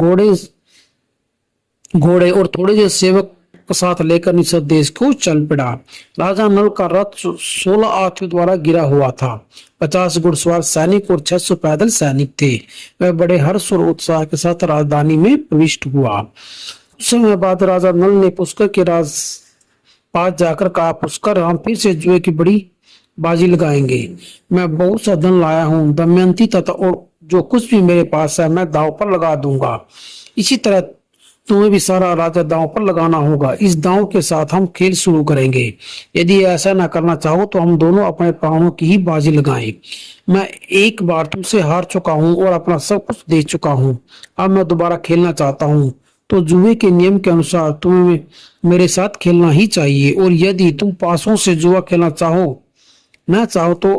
Speaker 1: घोड़े और थोड़े से सेवक के साथ लेकर निषद देश को चल पड़ा। राजा नल का रथ 16 हाथियों द्वारा गिरा हुआ था। 50 घुड़सवार सैनिक और 600 पैदल सैनिक थे। वह बड़े हर्ष और उत्साह के साथ राजधानी में प्रविष्ट हुआ। कुछ समय बाद राजा नल ने पुष्कर के राज पास जाकर कहा, पुष्कर, हम फिर से जुए की बड़ी बाजी लगाएंगे। मैं बहुत सा धन लाया हूँ। दमयंती तथा और जो कुछ भी मेरे पास है मैं दांव पर लगा दूंगा। इसी तरह तुम्हें भी सारा राजा दांव पर लगाना होगा। इस दांव के साथ हम खेल शुरू करेंगे। यदि ऐसा न करना चाहो तो हम दोनों अपने प्राणों की ही बाजी लगाएं। मैं एक बार तुमसे हार चुका हूँ और अपना सब कुछ दे चुका हूँ। अब मैं दोबारा खेलना चाहता हूँ, तो जुए के नियम के अनुसार तुम्हें मेरे साथ खेलना ही चाहिए। और यदि तुम पासों से जुआ खेलना चाहो तो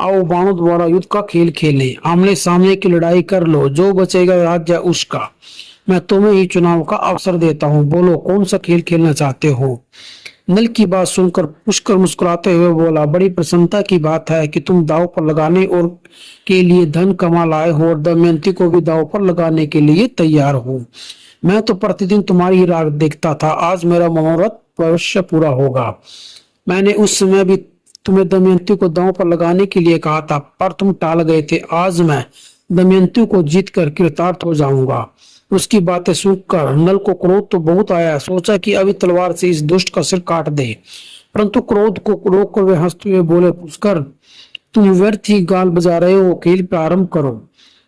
Speaker 1: आओ बाणों द्वारा युद्ध का खेल खेलें। आमने सामने की लड़ाई कर लो। जो बचेगा राज्य उसका। मैं तुम्हें ही चुनाव का अवसर देता हूँ। बोलो, कौन सा खेल खेलना चाहते हो? नल की बात सुनकर पुष्कर मुस्कुराते हुए बोला, बड़ी प्रसन्नता की बात है कि तुम दांव पर लगाने और के लिए धन कमा लाए हो और दमयंती को भी दांव पर लगाने के लिए तैयार हो। मैं तो प्रतिदिन तुम्हारी ही राह देखता था। आज मेरा मनोरथ अवश्य पूरा होगा। मैंने उस समय भी तुम्हें दमयंती को दांव पर लगाने के लिए कहा था, पर तुम टाल गए थे। आज मैं दमयंती को जीत कर कृतार्थ हो जाऊंगा। उसकी बातें सुनकर नल को क्रोध तो बहुत आया। सोचा कि अभी तलवार से इस दुष्ट का सिर काट दे, परंतु क्रोध को रोककर वे हंसते हुए बोले, पुष्कर, तुम व्यर्थ ही गाल बजा रहे हो। खेल प्रारंभ करो।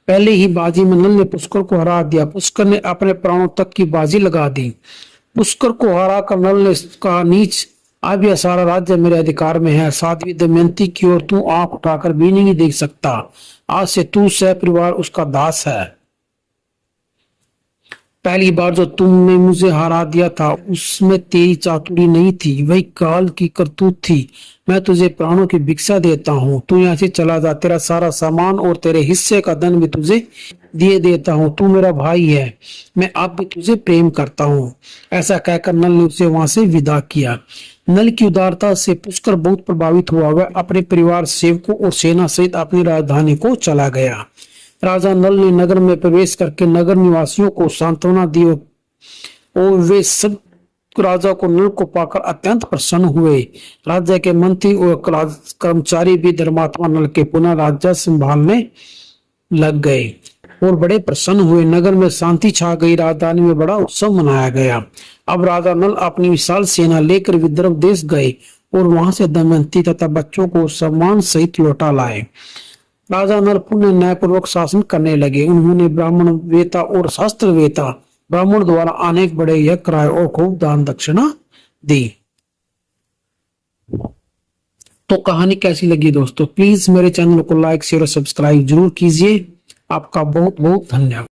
Speaker 1: पहले ही बाजी में नल ने पुष्कर को हरा दिया। पुष्कर ने अपने प्राणों तक की बाजी लगा दी। पुष्कर को हराकर नल ने कहा, नीच, अब यह सारा राज्य मेरे अधिकार में है। साध्वी दमयंती की ओर तू आंख उठाकर भी नहीं देख सकता। आज से तू सपरिवार उसका दास है। पहली बार जो तुमने मुझे हरा दिया था उसमें तेरी चातुरी नहीं थी, वही काल की करतूत थी। मैं तुझे प्राणों की भिक्षा देता हूँ, तू यहाँ से चला जा। तेरा सारा सामान और तेरे हिस्से का धन भी तुझे दिए देता हूँ। तू मेरा भाई है, मैं अब भी तुझे प्रेम करता हूँ। ऐसा कहकर नल ने उसे वहां से विदा किया। नल की उदारता से पुष्कर बहुत प्रभावित हुआ। वह अपने परिवार, सेवकों और सेना सहित अपनी राजधानी को चला गया। राजा नल ने नगर में प्रवेश करके नगर निवासियों को सांत्वना दी और वे सब राजा को नल को पाकर अत्यंत प्रसन्न हुए। राज्य के मंत्री और कर्मचारी भी धर्मात्मा नल के पुनः राज्य संभालने लग गए और बड़े प्रसन्न हुए। नगर में शांति छा गई। राजधानी में बड़ा उत्सव मनाया गया। अब राजा नल अपनी विशाल सेना लेकर विदर्भ देश गए और वहां से दमयंती तथा बच्चों को सम्मान सहित लौटा लाए। राजा नल पुण्य न्यायपूर्वक शासन करने लगे। उन्होंने ब्राह्मण वेता और शास्त्र वेता ब्राह्मण द्वारा अनेक बड़े यज्ञ कराए और खूब दान दक्षिणा दी। तो कहानी कैसी लगी दोस्तों? प्लीज मेरे चैनल को लाइक, शेयर और सब्सक्राइब जरूर कीजिए। आपका बहुत बहुत धन्यवाद।